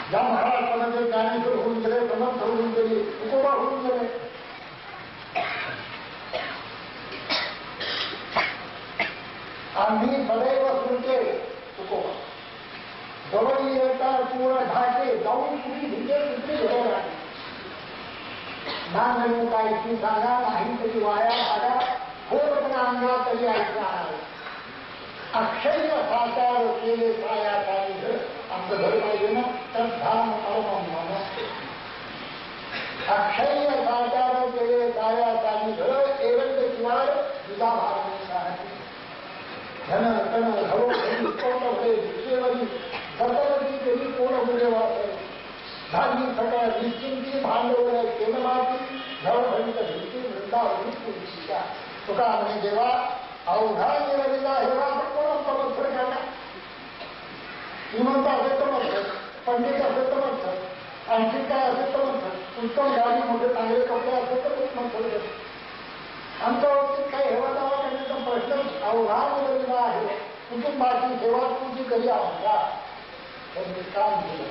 ज्या महाराष्ट्रामध्ये ज्ञानेश्वर होऊन गेले समर्थ होऊन गेली तुकोबा होऊन गेले आम्ही सदैव सुरते तुकोबा जवळ येता पूर्ण ढाके जाऊन कुणी भिजे कुठे घडवला ना म्हणून कायची सांगा नाही तरी वाया आला थोडं अंगा तरी ऐकणार अक्षय साकार केले साया काही आमचं घर पाहिजे ना तर धाम अवमान अक्षय साकार केले साया काही घर एवढ शिवाय तुझा भाग धन तन घरो कोणते दुसरेवरी सतरची तरी कोण मुले वापर धान्य सगळ्या निश्चिंती भांडवल केंद्रमाती धडभंत भीती वृंदावनी पुरुषिका तुका म्हणे देवा अवघा निवडलेला हेवा आपण कोण समर्थन करणार श्रीमंत असेल तर म्हणतात पंडित असेल तर म्हणतात आणखी काय असेल तर म्हणतात उत्तम गाडी मोठे चांगले कपडे असेल तर खूप म्हणतात आमच्या बाबतीत काही हेवा दावा करण्याचा प्रश्न अवघा निवडलेला आहे कुटुंबाची सेवा तुमची कधी आवडता तर निष्काम केलं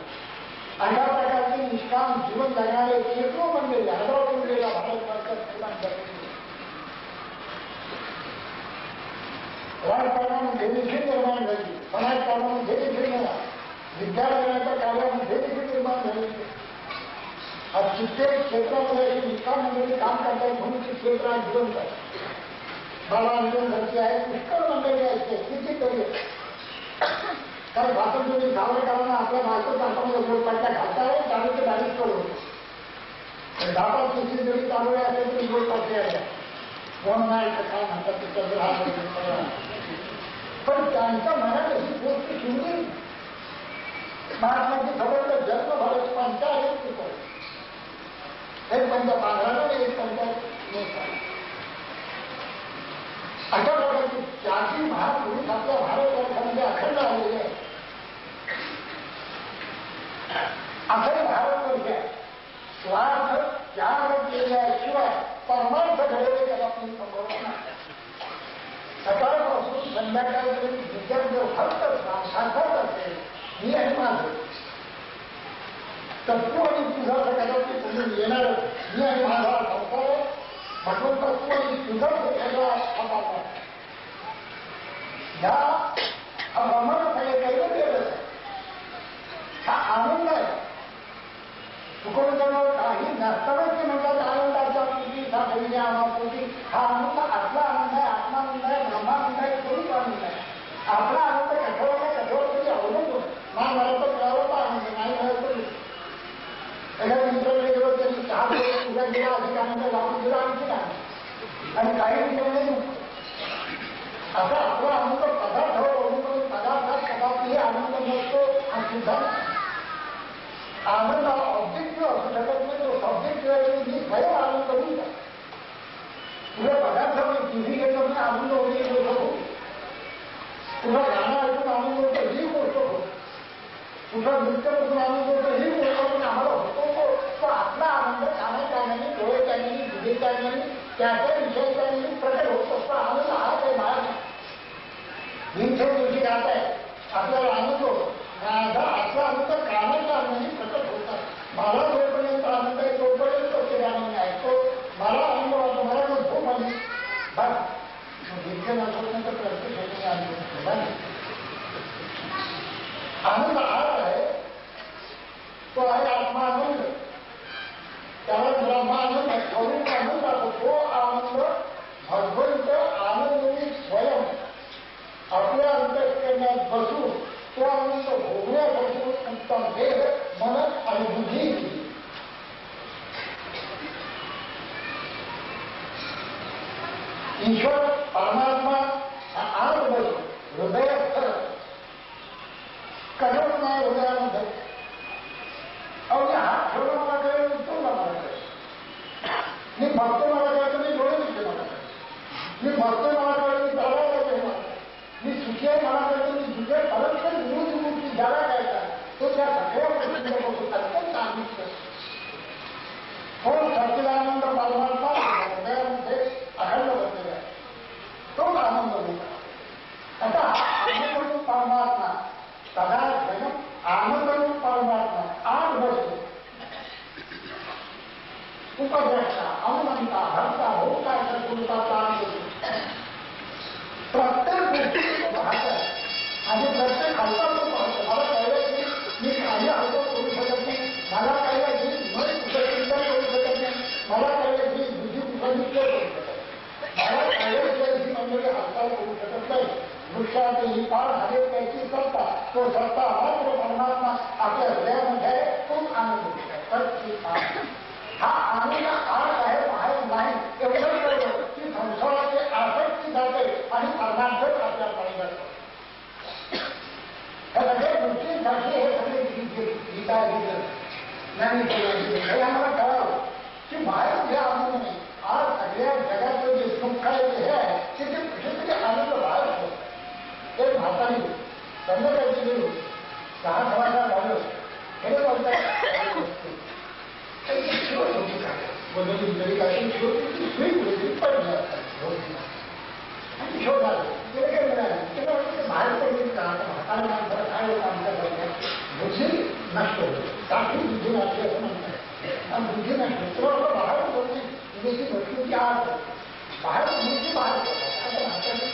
अशा प्रकारचे निष्काम जीवन जगणारे शेकडो बनलेले हजारो बनलेला भारत राजकारणामध्ये देखील निर्माण झाली समाजकारणामध्ये देखील झाला विद्यालयाच्या कार्यामध्ये देखील निर्माण झाली. आज कित्येक क्षेत्रामध्ये निष्काम मंडळी काम करतात म्हणून ते क्षेत्रात जिवंत आहे. बाबा निवडणुकी आहे पुष्कळ मंडळी आहेत कितीतरी काही भाषण सावरकरांना आपल्या भारतात आपण पट्ट्या घालताय त्यामुळे ते बॅरिस्टर होते 10-15 जरी चालवले असेल तरी गोड पाठी आहे कोण नाही काय म्हणतात ते पण त्यांच्या मनात अशी गोष्ट शिवली महात्माची खबर जन्म भारत पंचायत चुकव एक पंच पांढरा एक पंच मोठा अशा प्रकारची चारही महापुरुष आपल्या भारतवर्षामध्ये अखंड आलेले आहे. अखंड भारतवर्ष आहे. स्वार्थ त्याग केल्याशिवाय परमार्थ घडवले त्याला आपण संभवत नाही. सकाळपासून संध्याकाळपर्यंत विचार जर फक्त सारखाच असेल मी आणि माझं तत्व आणि तुझा सगळ्याची तुम्ही येणार मी आणि माझा संसार म्हणून तत्व आणि तुझा सगळा हातात या ब्रह्मांड सगळे काही केलं हा आनंद आहे. तुकोबराव काही नसतानाच ते म्हणतात आनंदाच्या पोटी साधलेल्या आमापोटी हा आनंद आतला आनंद आहे, आत्मानंद आहे, ब्रह्मानंद आहे, स्वरूप आनंद आहे. आपला आनंद कठोर तरी अवलंबून नाही मला तर मिळाला तर आनंद नाही मिळालं तर एखाद्या मित्राकडे गेलो त्यांनी चहा तुझा गेला अधिक आनंद लावून दिला आणखी नाही आणि काही मित्रांनी असा आपला आनंद पदार्थावर अवलंबून पदार्थात कदापि आनंद नसतो हा सुद्धा आनंद ऑब्जेक्टिव्ह असू शकत नाही. तो सब्जेक्टिव्ह मी स्वयं आनंद होऊ शकतो. तुझ्या पदार्थामध्ये टीव्ही घेतो मी आनंद होणे गोष्ट होऊ, तुझं गाणं ऐकून आनंद होतो ही गोष्ट होतो, तुझं नृत्य बघून आनंद होतो ही गोष्ट पण आम्हाला होतो. तो आपला आनंद कानाच्याने डोळ्याच्याने बुद्धीच्याने त्याच्या विषयाच्याने प्रकट होत असतो. आनंद हा काही बाहेर नाही. दिवशी दिवशी गात आहे आपल्याला आनंद होतो. माझा आपला आनंद कानाच्या आनंदाने प्रकट होतात. मला जोपर्यंत आनंद आहे तोपर्यंत ते गाणं ऐकतो. मला आनंद वाटतो, मला झोप आली बस दिवशी नसल्यानंतर प्रत्येक ठिकाणी आनंद आनंद हा आहे तो आहे आत्मानंद. त्याला ब्रह्मानंद आहे, स्वरूप आनंद असतो. तो आनंद भगवंत आनंद स्वयं आपल्या अंतःकरणात बसून तो आनंद भोगण्यासाठी उत्तम देह मन आणि बुद्धी ईश्वर परमात्मा आत बसून हृदयात कधीच नाही हृदयामध्ये अवघे हात ठेवणं मला कळेल उठवला मला कळेल. मी बघतो मला कळतं मी डोळे दिसते मला कळेल. मी बघतो मला कळतं मी दरवाजा ते मला मी सुखी आहे मला कळतं मी दुसरे परत मूर्ती ज्याला कळता तो त्या सगळ्या गोष्टींपासून अत्यंत आनंद तो सच्चिदानंद परमात्मा हृदयामध्ये अखंड बसलेला आहे. तोच आनंद होता. आता आनंद परमात्मा सदा आनंद परमात्मा आठ बसतो. उपद्रष्टा अनुमंता हरता भोगता गुरुता प्रत्येक गोष्टी पाहत आहे आणि प्रत्येक हालचाल तो पाहतो. मला कळलं की मी काही हालचाल करू शकत नाही, मला कळलं की मन कुठं करू शकत नाही, मला कळलं की बुद्धी कुठं करू शकत नाही, मला कळलं की मंडळी हालचाल करू शकत नाही. वृक्षात ही पार झाले त्याची सत्ता तो सत्ता मात्र परमात्मा आपल्या हृदयामध्ये आहे. तोच आनंद हा आनंद आठ आहे बाहेर नाही. एवढं कळलं की संसाराची आसक्ती जाते आणि परमार्थच आपल्या पाहिजे जातो. हे सगळे गोष्टींसाठी हे सगळे गीता घेतलं नाही हे आम्हाला कळावं की बाहेर जे आनंद नाही. आज सगळ्या जगातलं जे सुख आहे हे आहे की ते कुठेतरी आनंद बाहेर होतो. एक म्हातारी संध्याकाळची गेलो 6 झालं हे बोलतात आणि शोध आलं तिला काय मिळालं बाहेर पडली का म्हातारा माणसाला काय होतं आमच्या बघण्यात बुद्धी नष्ट होते. काही बुद्धी नसते असं म्हणतात. बुद्धी नसते तर बाहेर पडली तुझी भक्ती आज बाहेर बुद्धी बाहेर पडतात. आता म्हातारी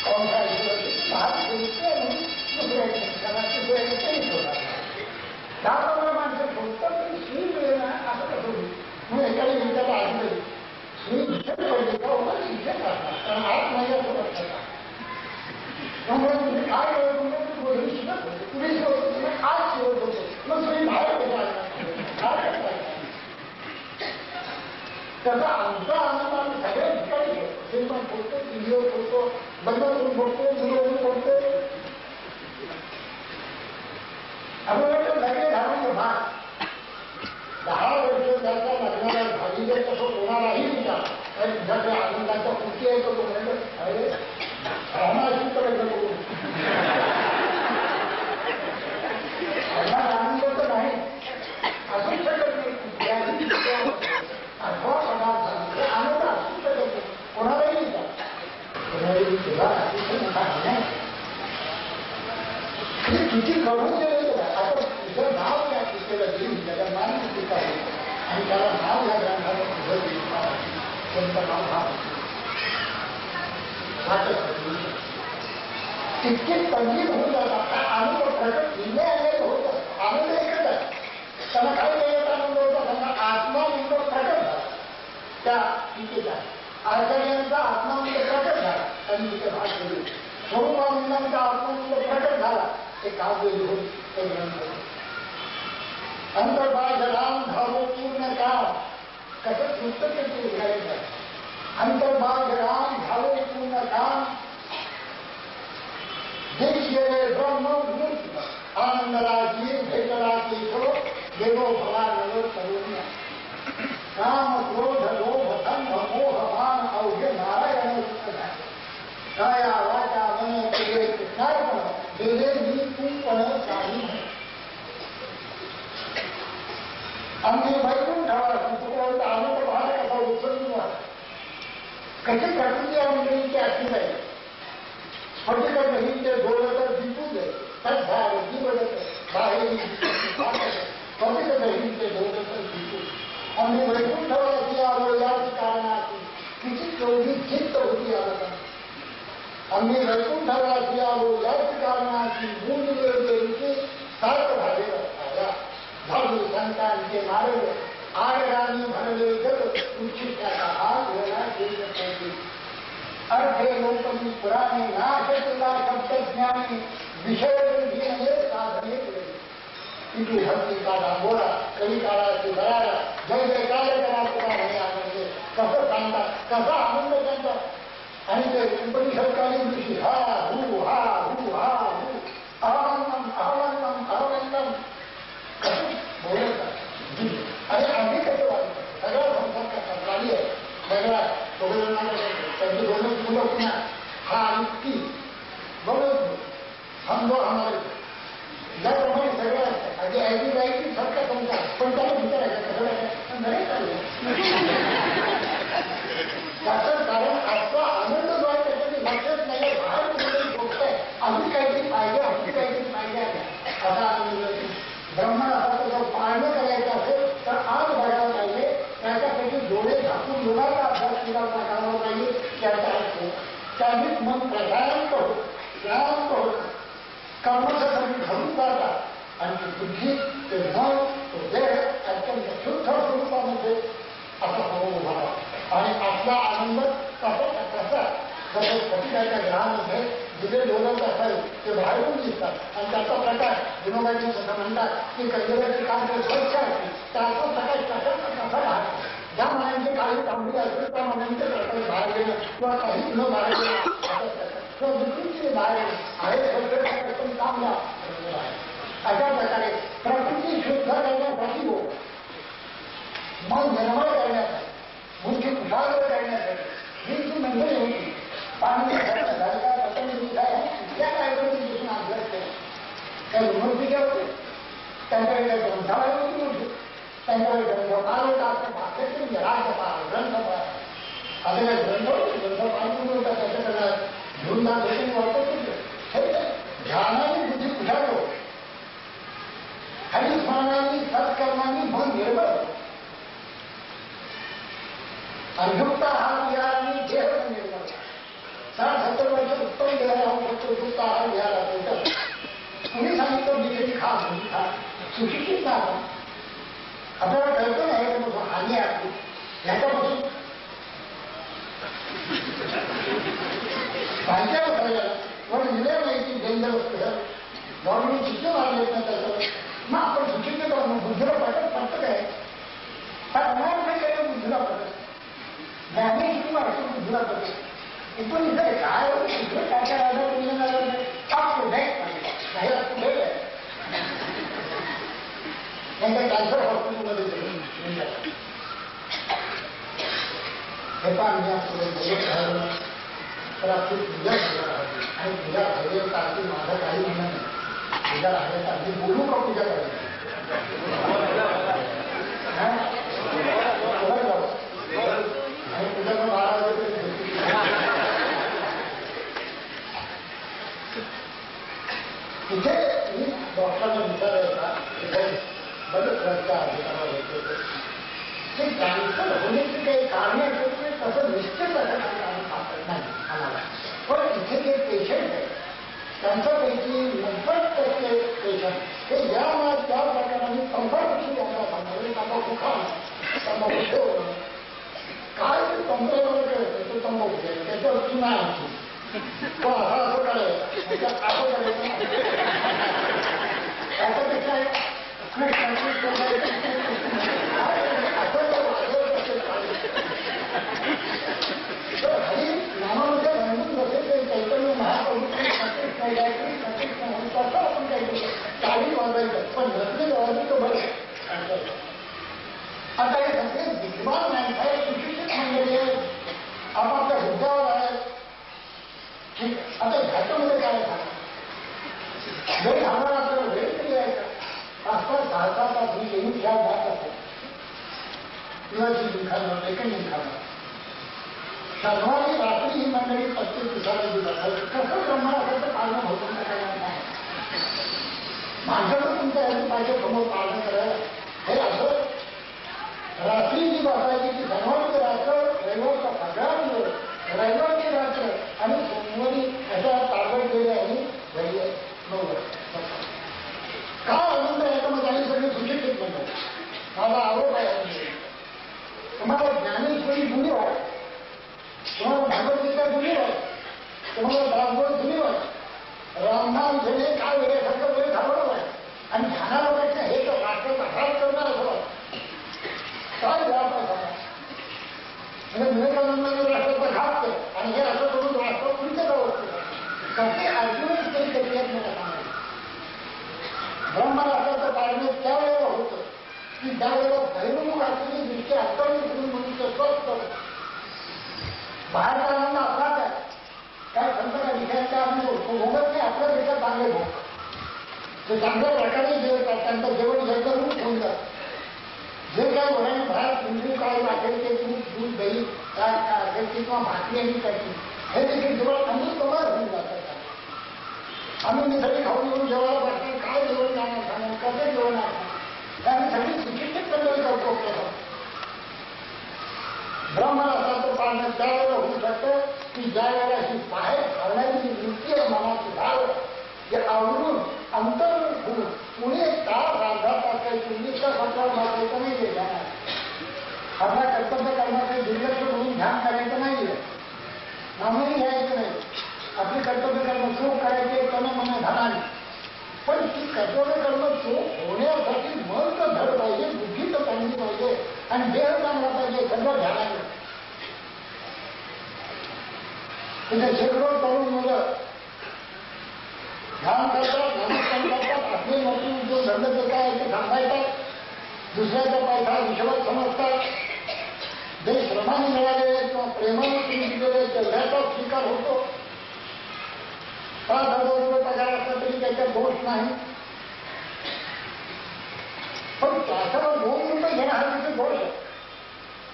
कोणत्या बाहेर बोलते म्हणून दुसऱ्या होणार त्याप्रमाणे माणसं शोधतात की श्री मिळेल असं कसं होईल. म्हणून एखादी विचार ऐकलं श्री विषय पाहिजे का होता शिक्षक असतात कारण आज माझ्या सोबत असतात. त्यामुळे तुम्ही काय करत होतो तुम्ही गोधडी शिकत होते तुम्ही शिकवतो तुम्ही आज शिकवत होते मग तुम्ही बाहेर काय करताय. त्याचा आमचा आनंद आम्ही सगळ्या ठिकाणी घेतो. सिनेमा फोडतो टीव्हीवर फोडतो बंद करून फोडतो मुलं फोडतो. तुझ्याकडे आनंदाच्या कुठे येतो तो म्हणजे अरे रामाशी तर नको आनंद तर नाही असू शकत नाही कुठल्याही अथवा पदार्थ आनंद असू शकत नाही कोणालाही तुला अतिशय मोठा नाही तुझी घडून गेलेलं आता तुझं नाव या टीकेलं देईल त्याला मान टीका होईल आणि त्याला नाव या ग्रंथाला तुझं देईल कोणतं नाव हा तितके तंगीत होऊन जातात आनंद प्रकट हिने आलेलं होतं आनंद एकच आहे त्यांना काय वेळेत आनंद होता त्यांना आत्मानंद प्रकट झाला त्या टीकेचा आचार्यांचा आत्मानंद प्रकट झाला त्यांनी तिथे भाग केली स्वरूपानंदांचा आत्मानंद प्रकट झाला ते काव्य लिहून ते ग्रंथ अंतर्बाह्य राम धावो पूर्ण काम कसं पुस्तक ते उघडायचं आहे अंतर्बाह्य राम धावो पूर्ण काम देश गेले ब्रह्म मूर्ती आनंदराजी भेटला केशव देवो भवानव तरुण काम क्रोध लोभ संभ मोह मान अवघे नारायण काया वाचा मन तुझे कृष्णार्पण देवे मी तू पण काही आम्ही वैकुंठावर तुकोपर्यंत आनंद भाग कसा उत्सव कशी प्रकृती या मंडळींची असली पाहिजे स्फटिक महिन्य डोळ्यात दिसू दे सद्भाव दिवडत बाहेर स्फटिक महिन्य डोळ्यात दिसू आम्ही वैकुंठावरती आलो याच कारणाची किती चौधी चित्त होती आला आम्ही वैकुंठावरती आलो याच कारणाची मूल देवीचे सात भागे रस्ताया भाऊ संतांचे मार्ग आडराणी भरले जग उच्चिष्टाचा हात वेळा केले पाहिजे अर्धे लोकमी पुराणे नाश केला शब्दज्ञाने विषय घेणे साधने केले किती भक्ती का डांबोरा कवी काळाची बरारा जय जयकार करा तुला म्हणे आनंद कसं सांगतात कसा आनंद त्यांचा आणि ते उपनिषदकालीन दिवशी हा हू हा हू हा हू आनंदम आनंदम आनंदम कसं बोलत आणि आम्ही कसं वाटतं सगळा संसार कसा चालू आहे सगळा दोघांना त्यांची दोन मुलं पुन्हा हा युक्ती बरोबर हम दो हमारे याप्रमाणे सगळं असतं अगदी ऐकी जायची सारखा संसार पण त्याला विचारायचं कसं नाही त्याचं कारण आपला आनंद जो आहे त्याच्याने लक्षच नाही बाहेर कुठेतरी गोष्ट आहे अजून काहीतरी पाहिजे अजून काहीतरी पाहिजे आहे असा आनंद ब्रह्मण असा जर पाळणं करायचं असेल तर आज बघायला पाहिजे त्याच्यापैकी डोळे झाकून योगाचा अभ्यास केला करावा पाहिजे त्याचा अर्थ त्यानेच मन प्रशांत होत शांत होत कर्मासाठी घडून जातात आणि ती बुद्धी ते मन तो देह अत्यंत शुद्ध स्वरूपामध्ये असा होऊन उभा आणि आपला आनंद कसा कसा जसं स्फटिकाच्या ग्रहामध्ये जिथे डोलत असावे ते बाहेरून दिसतात आणि त्याचा प्रकाश विनोबाजी सुद्धा म्हणतात की कैलाची काम जे स्वच्छ असते त्याचा प्रकाश कसा कसा राहतो ज्या मनांची काही तांबडी असेल त्या मनांचे प्रकाश बाहेर गेलं किंवा काही न बाहेर गेलं किंवा विकृतीने बाहेर आहे पण चांगला अशा प्रकारे प्रकृती शुद्ध करण्यासाठी हो मन निर्मळ करण्यासाठी बुद्धी कुशाग्र करण्यासाठी ही जी मंडळी होती पाणी झाडका पतंग आहे त्या कायद्याने दिसून अभ्यास केला त्या युनिव्हर्सिटी होते त्यांच्याकडे ग्रंथालय होती होती त्यांच्याकडे ग्रंथपाल होता भाषेतून राज्यपाल ग्रंथपाल आता काय ग्रंथपाल तुम्ही होता त्याच्याकडे घेऊन जात वाटत होते ध्यानाने बुद्धी कुशाग्र होते हरिस्मरणाने सत्कर्मांनी मन निर्मळ अभियुक्त आहार विहारांनी देह निर्मळ 60-70 वर्ष उत्तम देह राहून फक्त उपयुक्त आहार विहार होतं कुणी सांगितलं बिजली खा म्हणजे खा सुशिक्षित ना आपल्याला कळतं नाही ह्याच्यापासून हानी आपली ह्याच्यापासून माहिती आहे पाहिजे पण दिलं माहिती डेंजर गव्हर्नमेंट शिक्षण आले येत नाही त्याच्यावर मग आपण सुशिक्षित बुद्धीला पटत काय अनार्थ केलं बुद्धीला पटत ज्ञानी किती वाटतो बुद्धीला पटत इथून इथे काय कुठे काय काय राजा आपको नाही पुढे त्यांच्या कॅन्सर हॉस्पिटलमध्ये हे पण मी आपल्याला तर आपली पूजा करायला हवी आणि पूजा हवी अगदी माझं काही म्हणणं नाही. पूजा राहिल्याचं अगदी बोलू का पूजा करायची आणि पूजा 12 वाजेपर्यंत तिथे मी डॉक्टरांना विचारायचा बरेच रस्त्या अधिकाराला होते ते कॅन्सर होण्याची काही कारणे असते तसं निश्चित असं काही सापडत नाही आम्हाला. पण इथे जे पेशंट आहे त्यांच्यापैकी 90% पेशंट हे या त्या प्रकाराने तंबाखूची त्यांना सांगतो तंबाखू खाणं तंबाखू ठेवणं काय ते तंत्रावर करायचं तो तंबाखू घ्यायचं त्याच्यावर चुना आणखी तो असं करायचं असं करायचं त्याच्यापेक्षा तर हरी नामामध्ये रंगून बसेल ते चैतन्य महाप्रभूचे तसं आपण काय करू चाळी वाजायचं पण रत्नी वाजायचं बरं. आता हे सगळे विद्वान माणसं आहेत सुशिक्षित मंडळी आहेत आपापल्या हुद्द्यावर आहेत. ठीक आता ह्याच्यामध्ये काय झालं वेळ घालणार आपल्याला वेळ तरी आहे का 5-6 तास मी येऊन खेळ जात असतो किंवा जी लिखाणं सेकंड लिखाणं शनिवारी रात्री ही मंडळी प्रत्येक दिवसाला दिवस कसं ब्रह्मणाचं पालन होतं काय नाही माझ्याकडे तुमच्या पाहिजे समोर पालन करायला हे असं रात्री जी बसायची की शनिवारची रात्र रविवारचा सगळा दिवस रविवारची रात्र आणि सोमवारी अशा ताब्यात गेले आणि घरी 9 वर्ष काय आनंद आहे याच्यामध्ये आणि सगळे सुशिक्षित म्हणतात माझा आरोप आहे तुम्हाला ज्ञानेश्वरी जुनी वाट तुम्हाला भगवद्गीता जुनी वाट तुम्हाला दासबोध जुनी वाट रामनाम घेणे काय वेळेसारखं वेळ घालवलं आहे आणि ध्यानाला वाटतं हे तर राष्ट्राचा हात करणार असं वाटतं काय व्याप आहे सांगा म्हणजे विवेकानंदांनी राष्ट्राचा घात केला आणि हे असं करून राष्ट्र पुढच्या जावं कसे आर्ग्युमेंट तरी कधी येत मला सांगायचं ब्रह्मराष्ट्राचं पाळणे त्यावेळेला होतं की ज्यावेळेला भैरमुख असलेली दृष्टी अत्यावश्यक करून मनुष्य स्वस्त बाहेर काढांना अपराध आहे काय संतांना विषयाच्या आम्ही भोगत नाही आपल्यापेक्षा चांगले भोग ते चांगल्या प्रकारे जेवतात त्यांचं जेवण घ्यायचं रूप होऊन जातं जे काय वराने बाहेर पिंजू काय वाटेल ते तूप दूध दही काय काय असेल ते किंवा भाकरी आणि कशी हे देखील जेवण आम्ही कमाल होऊन जातात आम्ही मिसळी खाऊन येऊन जेवायला बसतो काय जेवण जाणार सांगेल कसं जेवण आहे आम्ही सगळी सुशिक्षित मंडळी करतो ब्रह्मराष्ट्राचं पालन त्यावेळेला होऊ शकतं की ज्या वेळेला ही बाहेर घालण्याची वृत्ती आहे मनाची भाव हे आवडून अंतर होऊन पुणे तास अर्धा तास काही 24 वाचायचं नाही आहे ध्यानात आपल्या कर्तव्य कर्माचे दुर्लक्ष करून ध्यान करायचं नाही आहे नामही घ्यायचं नाही आपली कर्तव्य कर्म चूक करायचे तन मन धनाने पण ती कर्तव्य कर्म चूक होण्यासाठी मन तर धड पाहिजे बुद्धी तर चांगली पाहिजे आणि देह चांगला पाहिजे सगळं ध्यानाने तिथे शेकडो तरुण मुलं ध्यान करतात नामस्मरण करतात आपले नोकरी उद्योग धंदे जे काय ते सांभाळतात दुसऱ्याचा पैसा विश्वास समजतात जे श्रमाने मिळाले किंवा प्रेमाने तुम्ही दिलेले तेवढ्याचा स्वीकार होतो 5,000 रुपये पगार असला तरी त्याच्यात दोष नाही पण त्याच्यावर 2 रुपये घेणं हा तिथे दोष आहे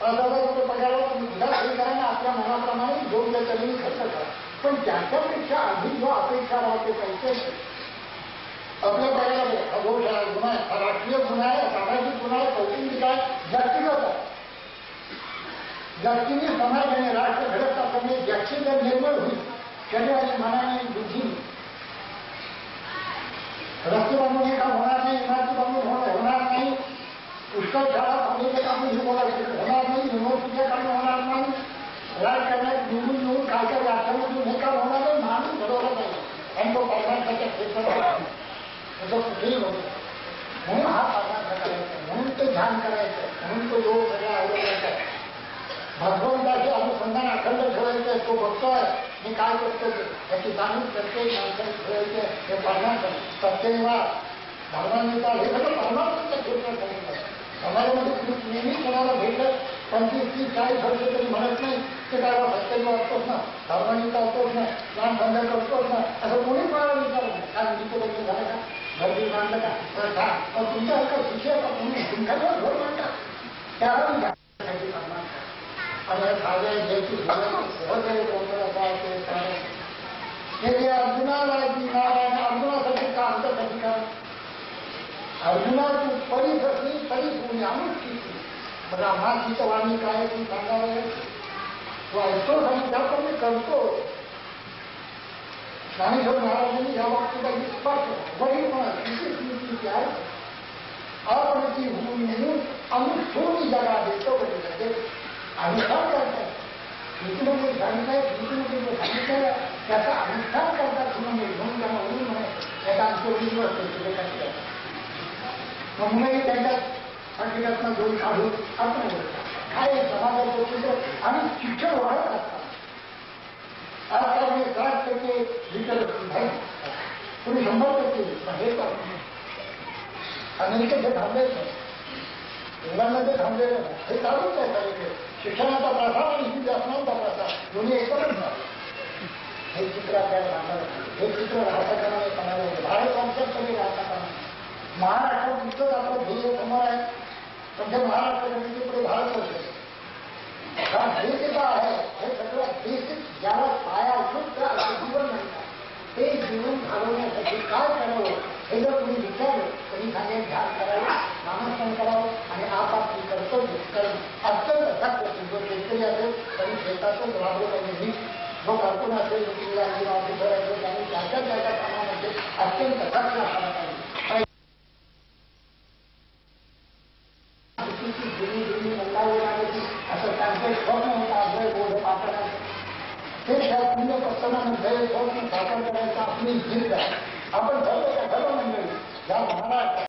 5,000 रुपये पगारावर तुम्ही उद्या स्वीकाराने आपल्या मनाप्रमाणे योग्य तऱ्हेने खर्च करा पण त्याच्यापेक्षा अधिक जो अपेक्षा राहते पैसे आपल्या पगाराला हा दोष आहे गुन्हा आहे हा राष्ट्रीय गुन्हा आहे सामाजिक गुन्हा आहे कौटुंबिक आहे जास्तीगत आहे जास्तीने समाजाने राष्ट्र घडत असताना जास्तीचा निर्णय होईल शरीराने मनाने बुद्धीने रस्ते बांधून हे काम होणार नाही इमारती बांधून होणार नाही पुष्कळ शाळा कॉलेजचे काम होणार नाही युनिव्हर्सिटीचे काम होणार नाही राजकारणात निवडून येऊन काय काय व्याख्यानातून हे काम होणार नाही माणूस घडवला नाही आणि तो परमार्थाच्या क्षेत्रात त्याचं कुठेही होतं म्हणून हा परमार्थ करायचा म्हणून ते ध्यान करायचं म्हणून तो योग सगळ्या आवडवायचा भगवंताचे अनुसंधान अखंड ठेवायचं तो बघतोय मी काय करतो त्याची जाणीव प्रत्येक माणसाने ठेवायचे हे परमार्थ सत्यवा धर्मानुसार हे सगळं परमार्थाच्या क्षेत्रात सांगितलं समाजामध्ये नेहमी कोणाला भेटलं 25-30-40 वर्ष तरी म्हणत नाही ते काय सत्याने वाचतोच ना, सावधानी चालतोच ना, लहान धंदा करतोच ना, असं कोणी कोणाला विचारत नाही. काय डिपोटेशन झालं का, घरबीर बांधलं का, तर का तुमच्या हलका शिक्षक का तुम्ही तुमच्याकडे घर बांधता त्याला मी घ्यायसाठी करणार आणि खाजे घ्यायची सहकार्य हे जे अर्जुनाला नारायण अर्जुनासाठी का आमच्यासाठी का अर्जुना तू परीच असली तरी तुम्ही अनुष्ठी बघा माझी वाणी काय ती सांगावं तो ऐकतो आणि त्याप्रमाणे करतो. ज्ञानेश्वर महाराजांनी या बाबतीला स्पष्ट वडील किती आहे अपरिची म्हणून अनुष्ठोनी जगा देतो म्हणजे अनुष्ठान करतात कृतीमध्ये सांगितलंय कृतीमध्ये सांगितलं त्याचा अनुष्ठान करतात म्हणून त्यांना म्हणून म्हणे त्याचा आमचं 20 वर्ष म्हणूनही त्यांच्यात हकीकतनं दोन काढून आपण काय समाजाचं चित्र आणि शिक्षण वाढत असतात. आजकाल 60% लिटरसी नाही कोणी 100% हे पण अमेरिकेत हे थांबलेच नाही, इंग्लंडमध्ये थांबलेलं नाही, हे चालूच आहे सगळीकडे. शिक्षणाचा प्रसार आणि शासनाचा प्रसार दोन्ही एकत्रच नाही. हे चित्र आपल्याला राहणार हे चित्र राहताना समाजामध्ये भारत वंशाकडे राहताना महाराष्ट्रात इतकंच आपलं ध्येय समोर आहे. म्हणजे महाराष्ट्रामध्ये पुढे भारत वर्ष हे का आहे हे सगळं बेसिक ज्याला पाया शुद्ध असं जीवन म्हणतात ते जीवन घालवण्यासाठी काय करावं हे जर तुम्ही विचारलं तरी सांगेल ध्यान करावं, नामस्मरण करावं आणि आपापली कर्तव्य करणं अत्यंत सत्य. जो शेतकरी असेल तरी शेतातच राबवलं नेहमी, जो कारकून असेल ऑफिसर असेल त्यांनी त्याच्या कामामध्ये अत्यंत सत्य असणार पाहिजे. असं त्यांचे स्वप्न होतं अभय बोध पाठवण्याचं ते शास्त्रीय प्रसंगामध्ये स्वप्न साकार करायचं आपली जिद्द आहे. आपण ठरवलं मंडळी या महाराष्ट्रात